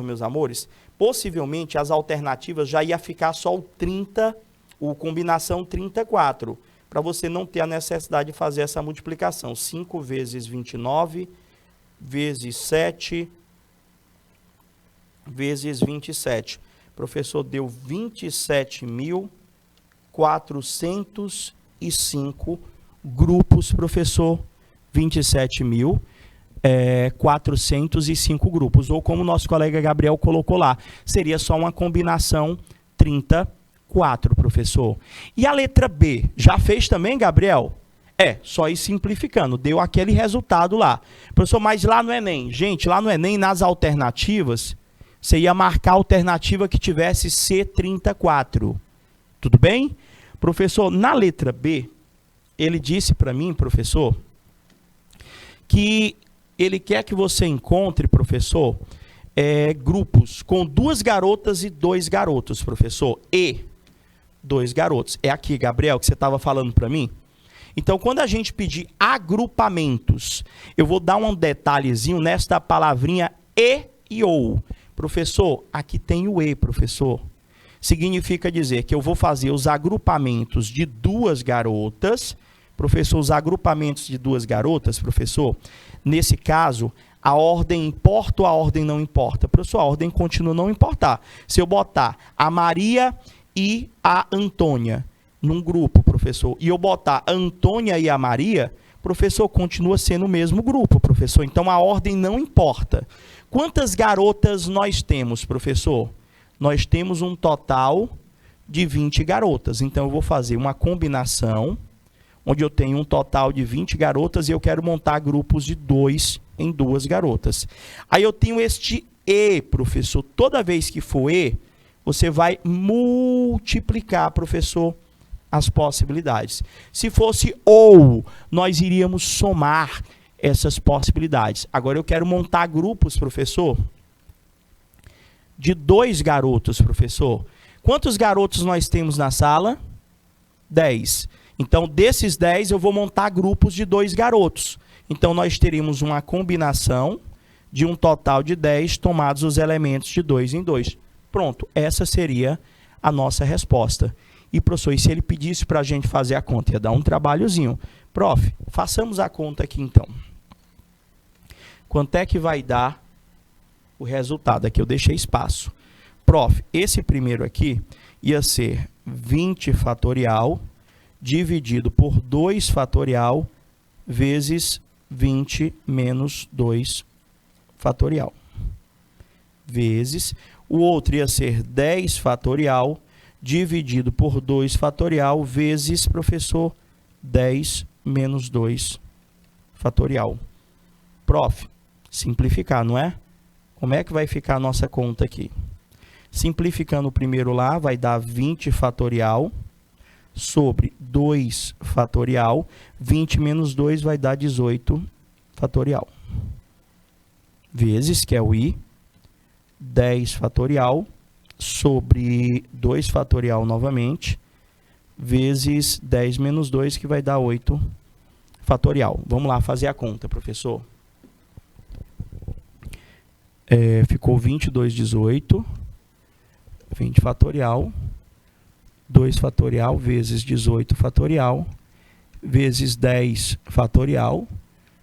Speaker 1: meus amores, possivelmente as alternativas já ia ficar só o 30, o combinação 34, para você não ter a necessidade de fazer essa multiplicação. 5 vezes 29 vezes 7 vezes 27. Professor, deu 27.405 grupos, professor. 27.405 grupos. Ou como o nosso colega Gabriel colocou lá, seria só uma combinação 34, professor. E a letra B, já fez também, Gabriel? Só ir simplificando, deu aquele resultado lá. Professor, mas lá no Enem, gente, lá no Enem, nas alternativas, você ia marcar a alternativa que tivesse C34. Tudo bem? Professor, na letra B, ele disse para mim, professor, que ele quer que você encontre, professor, grupos com 2 garotas e 2 garotos, professor. E 2 garotos. É aqui, Gabriel, que você estava falando para mim? Então, quando a gente pedir agrupamentos, eu vou dar um detalhezinho nesta palavrinha e ou. Professor, aqui tem o e, professor. Significa dizer que eu vou fazer os agrupamentos de 2 garotas. Professor, os agrupamentos de 2 garotas, professor, nesse caso, a ordem importa ou a ordem não importa? Professor, a ordem continua não importar. Se eu botar a Maria e a Antônia num grupo, professor, e eu botar a Antônia e a Maria, professor, continua sendo o mesmo grupo, professor. Então, a ordem não importa. Quantas garotas nós temos, professor? Nós temos um total de 20 garotas. Então, eu vou fazer uma combinação onde eu tenho um total de 20 garotas e eu quero montar grupos de 2 em 2 garotas. Aí eu tenho este e, professor. Toda vez que for e, você vai multiplicar, professor, as possibilidades. Se fosse ou, nós iríamos somar essas possibilidades. Agora eu quero montar grupos, professor, de 2 garotos, professor. Quantos garotos nós temos na sala? 10. Então, desses 10, eu vou montar grupos de 2 garotos. Então, nós teríamos uma combinação de um total de 10 tomados os elementos de 2 em 2. Pronto, essa seria a nossa resposta. E, professor, e se ele pedisse para a gente fazer a conta? Ia dar um trabalhozinho. Prof, façamos a conta aqui, então. Quanto é que vai dar o resultado? Aqui eu deixei espaço. Prof, esse primeiro aqui ia ser 20 fatorial dividido por 2 fatorial vezes 20 menos 2 fatorial. Vezes, o outro ia ser 10 fatorial dividido por 2 fatorial vezes, professor, 10 menos 2 fatorial. Prof, simplificar, não é? Como é que vai ficar a nossa conta aqui? Simplificando o primeiro lá, vai dar 20 fatorial sobre 2 fatorial. 20 menos 2 vai dar 18 fatorial. Vezes, que é o I, 10 fatorial sobre 2 fatorial novamente, vezes 10 menos 2, que vai dar 8 fatorial. Vamos lá fazer a conta, professor. Ficou 22, 18, 20 fatorial, 2 fatorial vezes 18 fatorial, vezes 10 fatorial,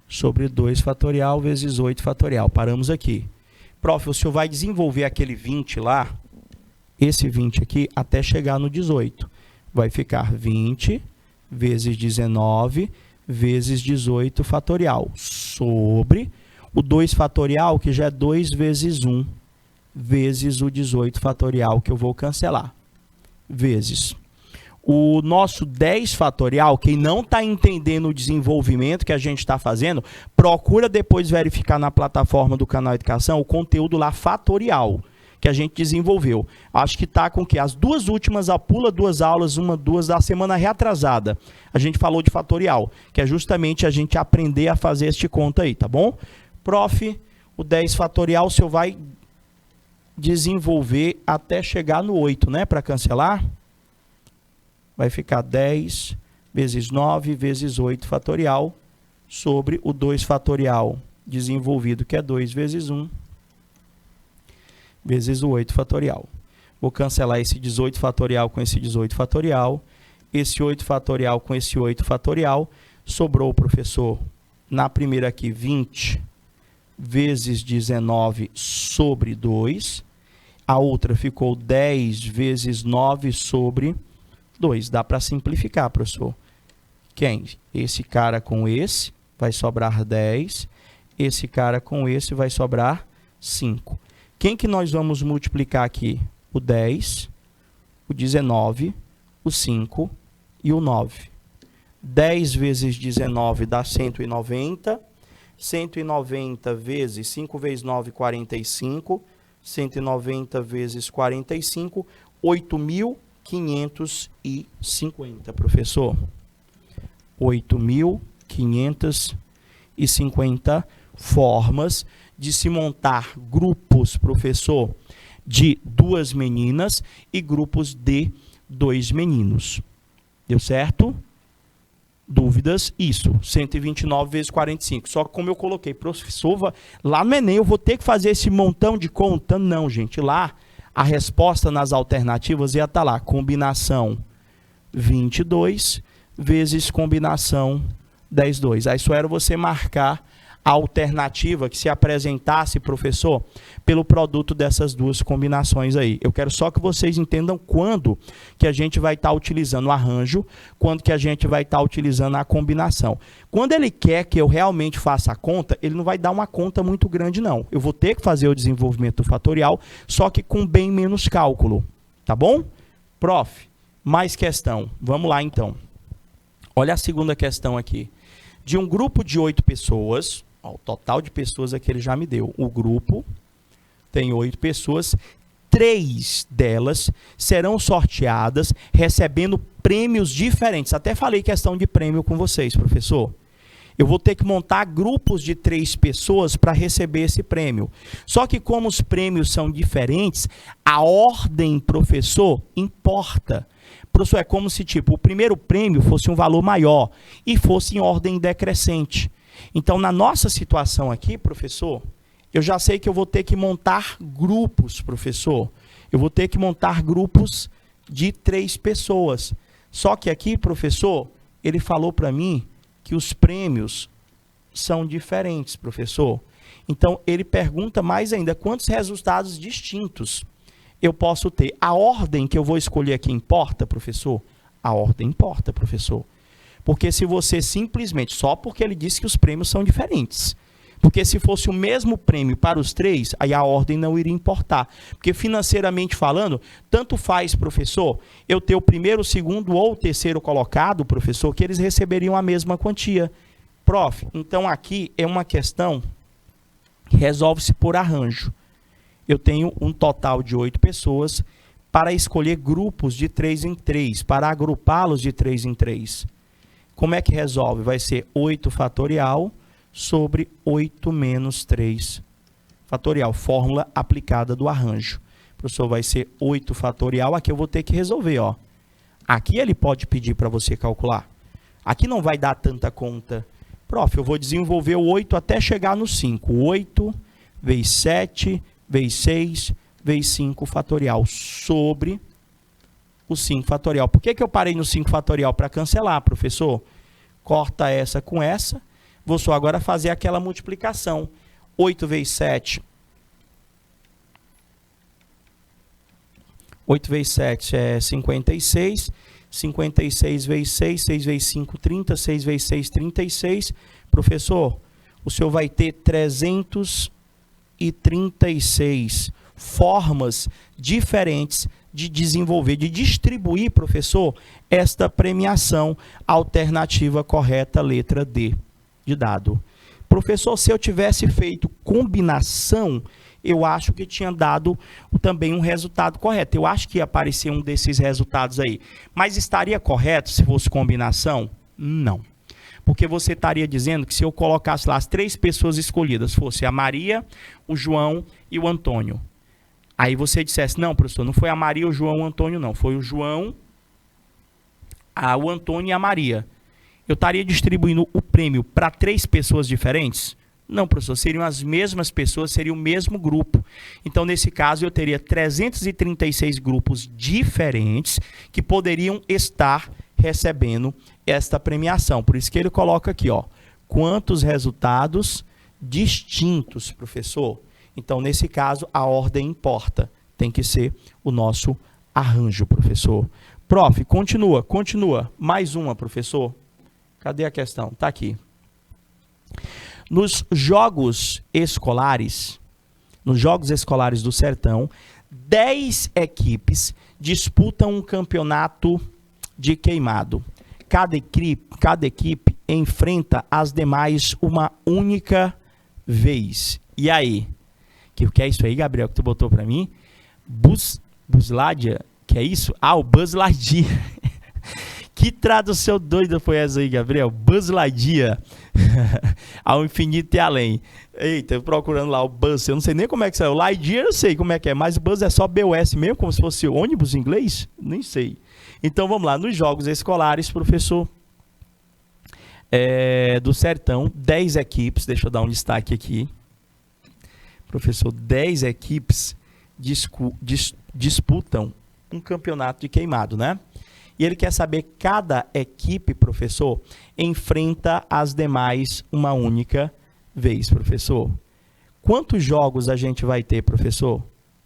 Speaker 1: sobre 2 fatorial vezes 8 fatorial. Paramos aqui. Prof, o senhor vai desenvolver aquele 20 lá, esse 20 aqui, até chegar no 18. Vai ficar 20 vezes 19 vezes 18 fatorial, sobre o 2 fatorial, que já é 2 vezes 1, vezes o 18 fatorial, que eu vou cancelar, vezes o nosso 10 fatorial. Quem não está entendendo o desenvolvimento que a gente está fazendo, procura depois verificar na plataforma do Canal Educação o conteúdo lá fatorial que a gente desenvolveu. Acho que está com que as duas últimas, pula 2 aulas, 2 da semana reatrasada. A gente falou de fatorial, que é justamente a gente aprender a fazer este conta aí, tá bom? Prof, o 10 fatorial o senhor vai desenvolver até chegar no 8, né? Para cancelar, vai ficar 10 vezes 9 vezes 8 fatorial sobre o 2 fatorial desenvolvido, que é 2 vezes 1, vezes o 8 fatorial. Vou cancelar esse 18 fatorial com esse 18 fatorial, esse 8 fatorial com esse 8 fatorial. Sobrou, professor, na primeira aqui, 20 vezes 19 sobre 2. A outra ficou 10 vezes 9 sobre 2. Dá para simplificar, professor. Quem? Esse cara com esse vai sobrar 10. Esse cara com esse vai sobrar 5. Quem que nós vamos multiplicar aqui? O 10, o 19, o 5 e o 9. 10 vezes 19 dá 190. 190 vezes 5 vezes 9, 45. 190 vezes 45, 8.550, professor. 8.550 formas de se montar grupos, professor, de 2 meninas e grupos de 2 meninos. Deu certo? Dúvidas? Isso, 129 vezes 45. Só que como eu coloquei, professor, lá no Enem eu vou ter que fazer esse montão de conta? Não, gente. Lá, a resposta nas alternativas ia estar lá. Combinação 22 vezes combinação 10, 2. Aí só era você marcar a alternativa que se apresentasse, professor, pelo produto dessas duas combinações aí. Eu quero só que vocês entendam quando que a gente vai estar utilizando o arranjo, quando que a gente vai estar utilizando a combinação. Quando ele quer que eu realmente faça a conta, ele não vai dar uma conta muito grande, não. Eu vou ter que fazer o desenvolvimento do fatorial, só que com bem menos cálculo. Tá bom? Prof, mais questão. Vamos lá, então. Olha a segunda questão aqui. De um grupo de 8 pessoas... Ó, o total de pessoas aqui ele já me deu. O grupo tem 8 pessoas. 3 delas serão sorteadas recebendo prêmios diferentes. Até falei questão de prêmio com vocês, professor. Eu vou ter que montar grupos de 3 pessoas para receber esse prêmio. Só que como os prêmios são diferentes, a ordem, professor, importa. Professor, é como se tipo, o primeiro prêmio fosse um valor maior e fosse em ordem decrescente. Então, na nossa situação aqui, professor, eu já sei que eu vou ter que montar grupos, professor. Eu vou ter que montar grupos de 3 pessoas. Só que aqui, professor, ele falou para mim que os prêmios são diferentes, professor. Então, ele pergunta mais ainda, quantos resultados distintos eu posso ter? A ordem que eu vou escolher aqui importa, professor? A ordem importa, professor. Porque se você simplesmente, só porque ele disse que os prêmios são diferentes, porque se fosse o mesmo prêmio para os 3, aí a ordem não iria importar. Porque financeiramente falando, tanto faz, professor, eu ter o primeiro, o segundo ou o terceiro colocado, professor, que eles receberiam a mesma quantia. Prof, então aqui é uma questão que resolve-se por arranjo. Eu tenho um total de 8 pessoas para escolher grupos de 3 em 3, para agrupá-los de 3 em 3. Como é que resolve? Vai ser 8 fatorial sobre 8 menos 3 fatorial. Fórmula aplicada do arranjo. Professor, vai ser 8 fatorial. Aqui eu vou ter que resolver, ó. Aqui ele pode pedir para você calcular. Aqui não vai dar tanta conta. Prof, eu vou desenvolver o 8 até chegar no 5. 8 vezes 7 vezes 6 vezes 5 fatorial sobre o 5 fatorial. Por que eu parei no 5 fatorial? Para cancelar, professor. Corta essa com essa. Vou só agora fazer aquela multiplicação. 8 vezes 7. 8 vezes 7 é 56. 56 vezes 6. 6 vezes 5, 30. 6 vezes 6, 36. Professor, o senhor vai ter 336 formas diferentes de desenvolver, de distribuir, professor, esta premiação. Alternativa correta, letra D de dado. Professor, se eu tivesse feito combinação, eu acho que tinha dado também um resultado correto. Eu acho que ia aparecer um desses resultados aí. Mas estaria correto se fosse combinação? Não. Porque você estaria dizendo que se eu colocasse lá as 3 pessoas escolhidas, fosse a Maria, o João e o Antônio. Aí você dissesse, não, professor, não foi a Maria, o João e o Antônio, não. Foi o João, o Antônio e a Maria. Eu estaria distribuindo o prêmio para 3 pessoas diferentes? Não, professor, seriam as mesmas pessoas, seria o mesmo grupo. Então, nesse caso, eu teria 336 grupos diferentes que poderiam estar recebendo esta premiação. Por isso que ele coloca aqui, ó, quantos resultados distintos, professor? Então, nesse caso, a ordem importa. Tem que ser o nosso arranjo, professor. Prof, continua. Mais uma, professor. Cadê a questão? Está aqui. Nos jogos escolares do Sertão, 10 equipes disputam um campeonato de queimado. Cada equipe enfrenta as demais uma única vez. E aí? O que é isso aí, Gabriel, que tu botou para mim? Buzz Lightyear? Que é isso? Ah, o Buzz Lightyear. Que tradução doida foi essa aí, Gabriel? Buzz Lightyear. Ao infinito e além. Eita, eu procurando lá o Buzz. Eu não sei nem como é que é. O Lightyear eu sei como é que é, mas o Buzz é só BUS mesmo, como se fosse ônibus em inglês? Nem sei. Então vamos lá. Nos jogos escolares, professor, do Sertão, 10 equipes. Deixa eu dar um destaque aqui. Professor, 10 equipes disputam um campeonato de queimado, né? E ele quer saber, cada equipe, professor, enfrenta as demais uma única vez, professor. Quantos jogos a gente vai ter, professor?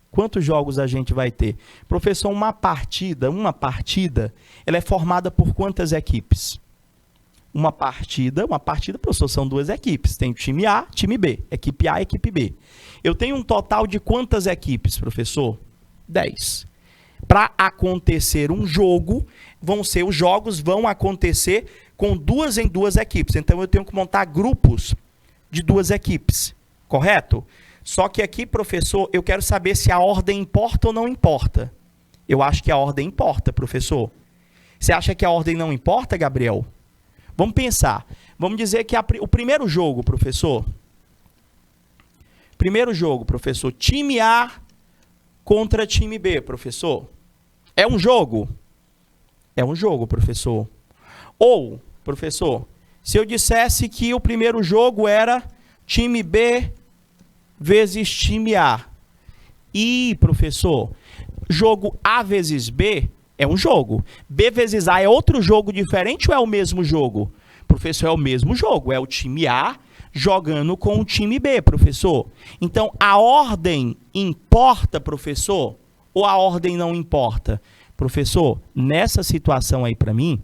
Speaker 1: Quantos jogos a gente vai ter? Professor, uma partida, ela é formada por quantas equipes? Uma partida, professor, são 2 equipes. Tem o time A, time B. Equipe A, equipe B. Eu tenho um total de quantas equipes, professor? 10. Para acontecer um jogo, os jogos vão acontecer com 2 em 2 equipes. Então, eu tenho que montar grupos de 2 equipes, correto? Só que aqui, professor, eu quero saber se a ordem importa ou não importa. Eu acho que a ordem importa, professor. Você acha que a ordem não importa, Gabriel? Vamos pensar. Vamos dizer que o primeiro jogo, professor. Primeiro jogo, professor. Time A contra time B, professor. É um jogo? É um jogo, professor. Ou, professor, se eu dissesse que o primeiro jogo era time B vezes time A. E, professor, jogo A vezes B é um jogo. B vezes A é outro jogo diferente ou é o mesmo jogo? Professor, é o mesmo jogo. É o time A jogando com o time B, professor. Então, a ordem importa, professor? Ou a ordem não importa? Professor, nessa situação aí para mim,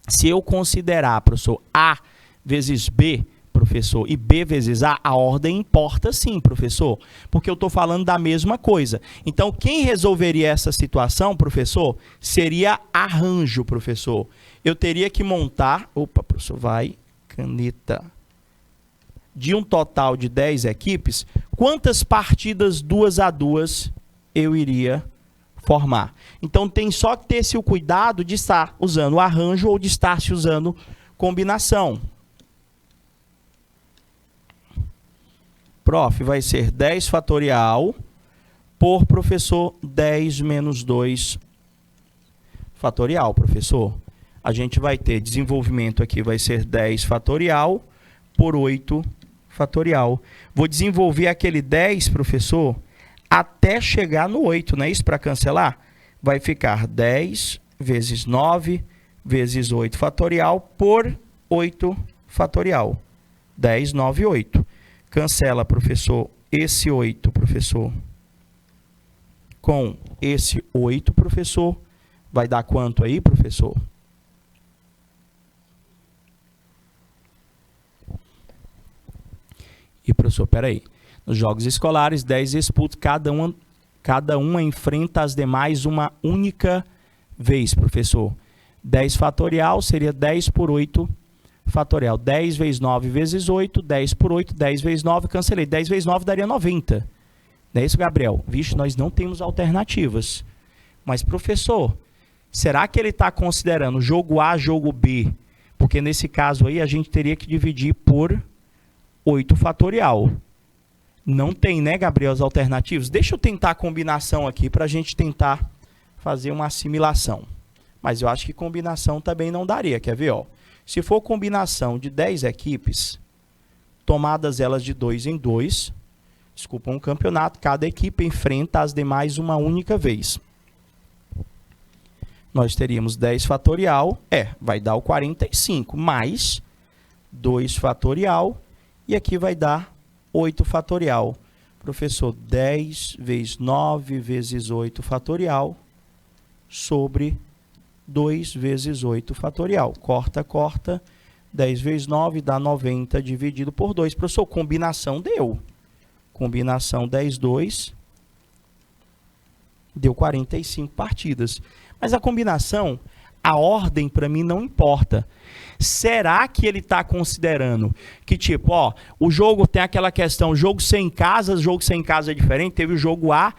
Speaker 1: se eu considerar, professor, A vezes B, professor, e B vezes A, a ordem importa sim, professor, porque eu estou falando da mesma coisa. Então, quem resolveria essa situação, professor, seria arranjo, professor. Eu teria que montar, opa, professor, vai, caneta, de um total de 10 equipes, quantas partidas 2-2 eu iria formar? Então, tem só que ter esse cuidado de estar usando o arranjo ou de estar se usando combinação. Prof, vai ser 10 fatorial por, professor, 10 menos 2 fatorial, professor. A gente vai ter desenvolvimento aqui, vai ser 10 fatorial por 8 fatorial. Vou desenvolver aquele 10, professor, até chegar no 8, não é isso? Para cancelar, vai ficar 10 vezes 9 vezes 8 fatorial por 8 fatorial. 10, 9, 8. Cancela, professor, esse 8, professor, com esse 8, professor. Vai dar quanto aí, professor? E, professor, peraí. Nos jogos escolares, 10 disputas, cada uma enfrenta as demais uma única vez, professor. 10 fatorial seria 10 por 8 fatorial. 10 vezes 9 vezes 8, 10 por 8, 10 vezes 9, cancelei. 10 vezes 9 daria 90. Não é isso, Gabriel? Vixe, nós não temos alternativas. Mas, professor, será que ele está considerando jogo A, jogo B? Porque nesse caso aí a gente teria que dividir por 8 fatorial. Não tem, né, Gabriel, as alternativas? Deixa eu tentar a combinação aqui para a gente tentar fazer uma assimilação. Mas eu acho que combinação também não daria. Quer ver, ó? Se for combinação de 10 equipes, tomadas elas de 2 em 2, desculpa, um campeonato, cada equipe enfrenta as demais uma única vez. Nós teríamos 10 fatorial, vai dar o 45, mais 2 fatorial, e aqui vai dar 8 fatorial. Professor, 10 vezes 9 vezes 8 fatorial sobre 2 vezes 8 fatorial. Corta, corta. 10 vezes 9 dá 90 dividido por 2. Professor, combinação deu. Combinação 10, 2. Deu 45 partidas. Mas a combinação, a ordem para mim não importa. Será que ele está considerando que, tipo, ó, o jogo tem aquela questão, jogo sem casa é diferente, teve o jogo A,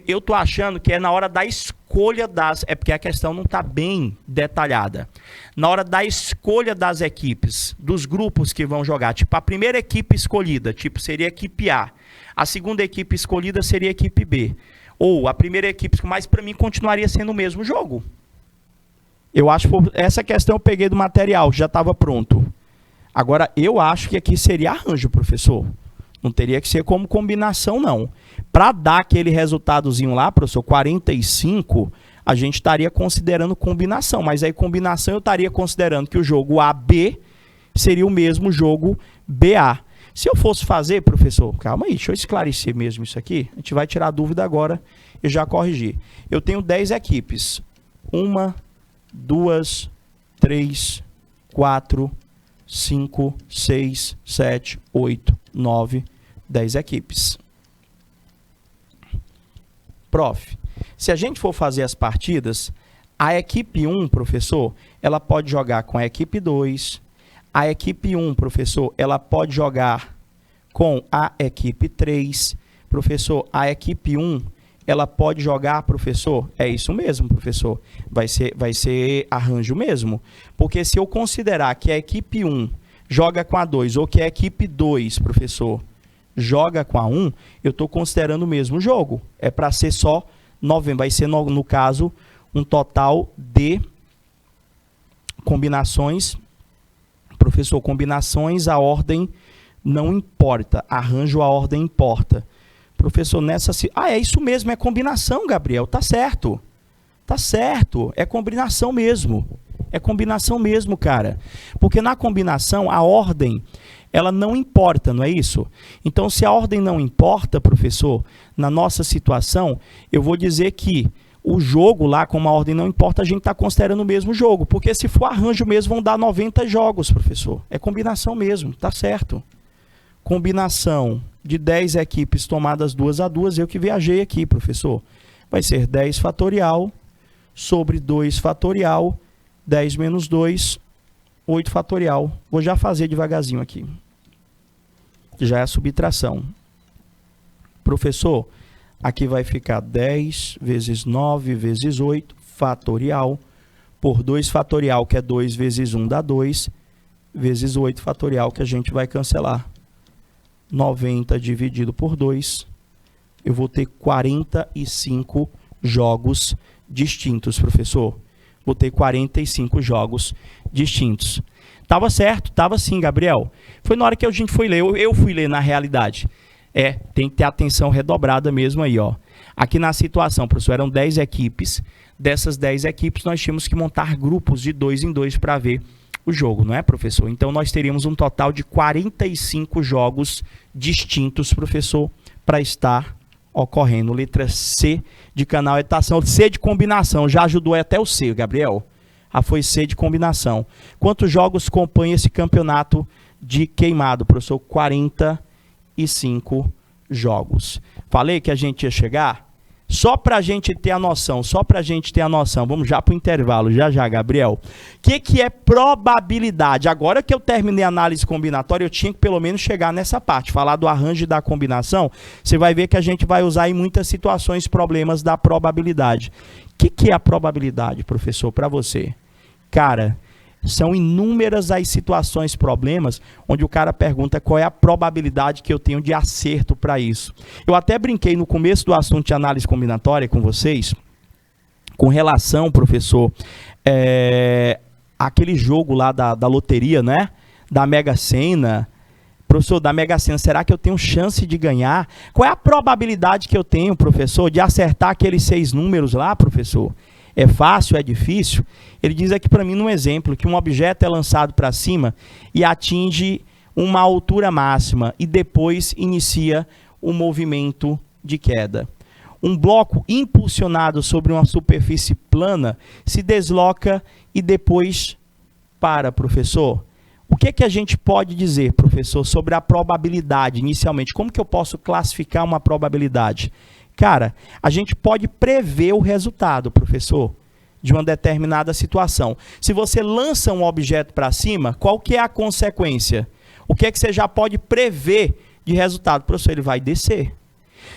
Speaker 1: eu tô achando que é na hora da escolha das, é porque a questão não está bem detalhada, na hora da escolha das equipes, dos grupos que vão jogar, tipo, a primeira equipe escolhida, tipo, seria a equipe A, a segunda equipe escolhida seria a equipe B, ou a primeira equipe, mas para mim continuaria sendo o mesmo jogo. Eu acho que essa questão eu peguei do material, já estava pronto. Agora, eu acho que aqui seria arranjo, professor. Não teria que ser como combinação, não. Para dar aquele resultadozinho lá, professor, 45, a gente estaria considerando combinação. Mas aí, combinação, eu estaria considerando que o jogo AB seria o mesmo jogo BA. Se eu fosse fazer, professor, calma aí, deixa eu esclarecer mesmo isso aqui. A gente vai tirar a dúvida agora e já corrigir. Eu tenho 10 equipes. 1, 2, 3, 4, 5, 6, 7, 8, 9, 10 equipes. Prof, se a gente for fazer as partidas, a equipe 1, professor, ela pode jogar com a equipe 2. A equipe 1, professor, ela pode jogar com a equipe 3. Professor, a equipe 1, ela pode jogar, professor? É isso mesmo, professor. Vai ser arranjo mesmo. Porque se eu considerar que a equipe 1 joga com a 2 ou que a equipe 2, professor, joga com a 1, eu estou considerando o mesmo jogo. É para ser só 9, vai ser, no caso, um total de combinações. Professor, combinações, a ordem não importa. Arranjo, a ordem importa. Professor, nessa... é isso mesmo, é combinação, Gabriel. Tá certo. Tá certo. É combinação mesmo. É combinação mesmo, cara. Porque na combinação, a ordem, ela não importa, não é isso? Então, se a ordem não importa, professor, na nossa situação, eu vou dizer que o jogo lá, como a ordem não importa, a gente está considerando o mesmo jogo. Porque se for arranjo mesmo, vão dar 90 jogos, professor. É combinação mesmo, tá certo. Combinação de 10 equipes tomadas 2-2, eu que viajei aqui, professor. Vai ser 10 fatorial sobre 2 fatorial, 10 menos 2, 8 fatorial. Vou já fazer devagarzinho aqui. Já é a subtração. Professor, aqui vai ficar 10 vezes 9 vezes 8 fatorial por 2 fatorial, que é 2 vezes 1 dá 2, vezes 8 fatorial, que a gente vai cancelar. 90 dividido por 2, eu vou ter 45 jogos distintos, professor. Vou ter 45 jogos distintos. Tava certo? Tava sim, Gabriel. Foi na hora que a gente foi ler. Eu fui ler na realidade. Tem que ter atenção redobrada mesmo aí, ó. Aqui na situação, professor, eram 10 equipes. Dessas 10 equipes, nós tínhamos que montar grupos de 2 em 2 para ver o jogo, não é, professor? Então, nós teríamos um total de 45 jogos distintos, professor, para estar ocorrendo. Letra C de canaletação, C de combinação. Já ajudou até o C, Gabriel. Foi C de combinação. Quantos jogos compõem esse campeonato de queimado, professor? 45 jogos. Falei que a gente ia chegar? Só para a gente ter a noção, vamos já para o intervalo, já, Gabriel. O que é probabilidade? Agora que eu terminei a análise combinatória, eu tinha que pelo menos chegar nessa parte, falar do arranjo e da combinação. Você vai ver que a gente vai usar em muitas situações problemas da probabilidade. O que é a probabilidade, professor, para você? Cara, são inúmeras as situações, problemas, onde o cara pergunta qual é a probabilidade que eu tenho de acerto para isso. Eu até brinquei no começo do assunto de análise combinatória com vocês, com relação, professor, aquele jogo lá da loteria, né? Da Mega Sena. Professor, da Mega Sena, será que eu tenho chance de ganhar? Qual é a probabilidade que eu tenho, professor, de acertar aqueles 6 números lá, professor? É fácil, é difícil? Ele diz aqui para mim num exemplo que um objeto é lançado para cima e atinge uma altura máxima e depois inicia o movimento de queda. Um bloco impulsionado sobre uma superfície plana se desloca e depois para, professor. O que a gente pode dizer, professor, sobre a probabilidade inicialmente? Como que eu posso classificar uma probabilidade? Cara, a gente pode prever o resultado, professor, de uma determinada situação. Se você lança um objeto para cima, qual que é a consequência? O que você já pode prever de resultado? Professor, ele vai descer.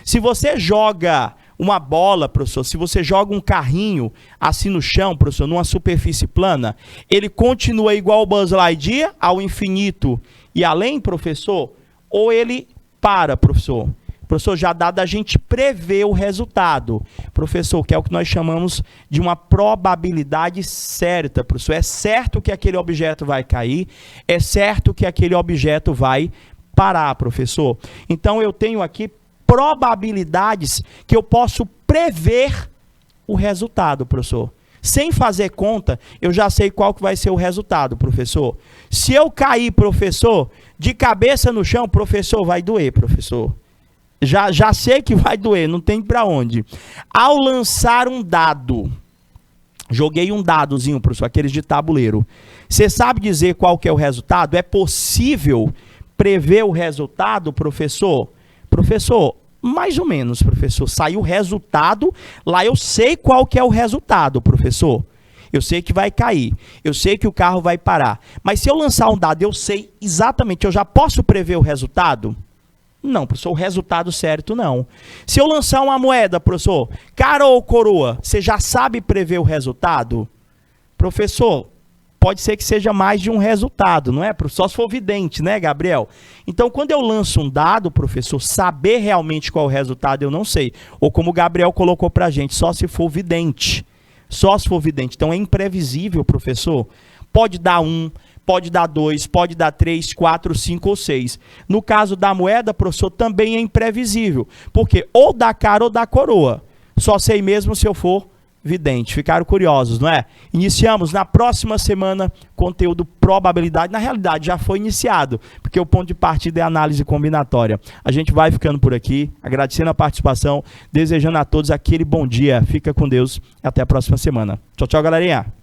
Speaker 1: Se você joga uma bola, professor, se você joga um carrinho assim no chão, professor, numa superfície plana, ele continua igual o Buzz Lightyear, ao infinito e além, professor? Ou ele para, professor? Professor, já dá da gente prever o resultado. Professor, que é o que nós chamamos de uma probabilidade certa, professor. É certo que aquele objeto vai cair, é certo que aquele objeto vai parar, professor. Então, eu tenho aqui probabilidades que eu posso prever o resultado, professor. Sem fazer conta, eu já sei qual que vai ser o resultado, professor. Se eu cair, professor, de cabeça no chão, professor, vai doer, professor. Já sei que vai doer, não tem para onde. Ao lançar um dado, joguei um dadozinho, professor, aqueles de tabuleiro. Você sabe dizer qual que é o resultado? É possível prever o resultado, professor? Professor, mais ou menos, professor. Saiu o resultado, lá eu sei qual que é o resultado, professor. Eu sei que vai cair, eu sei que o carro vai parar. Mas se eu lançar um dado, eu sei exatamente, eu já posso prever o resultado? Não, professor, o resultado certo não. Se eu lançar uma moeda, professor, cara ou coroa, você já sabe prever o resultado? Professor, pode ser que seja mais de um resultado, não é? Só se for vidente, né, Gabriel? Então, quando eu lanço um dado, professor, saber realmente qual é o resultado, eu não sei. Ou como o Gabriel colocou pra gente, só se for vidente. Só se for vidente. Então, é imprevisível, professor. Pode dar 1, pode dar 2, pode dar 3, 4, 5 ou 6. No caso da moeda, professor, também é imprevisível. Porque ou dá cara ou dá coroa. Só sei mesmo se eu for vidente. Ficaram curiosos, não é? Iniciamos na próxima semana conteúdo probabilidade. Na realidade, já foi iniciado, porque o ponto de partida é análise combinatória. A gente vai ficando por aqui, agradecendo a participação, desejando a todos aquele bom dia. Fica com Deus. Até a próxima semana. Tchau, tchau, galerinha.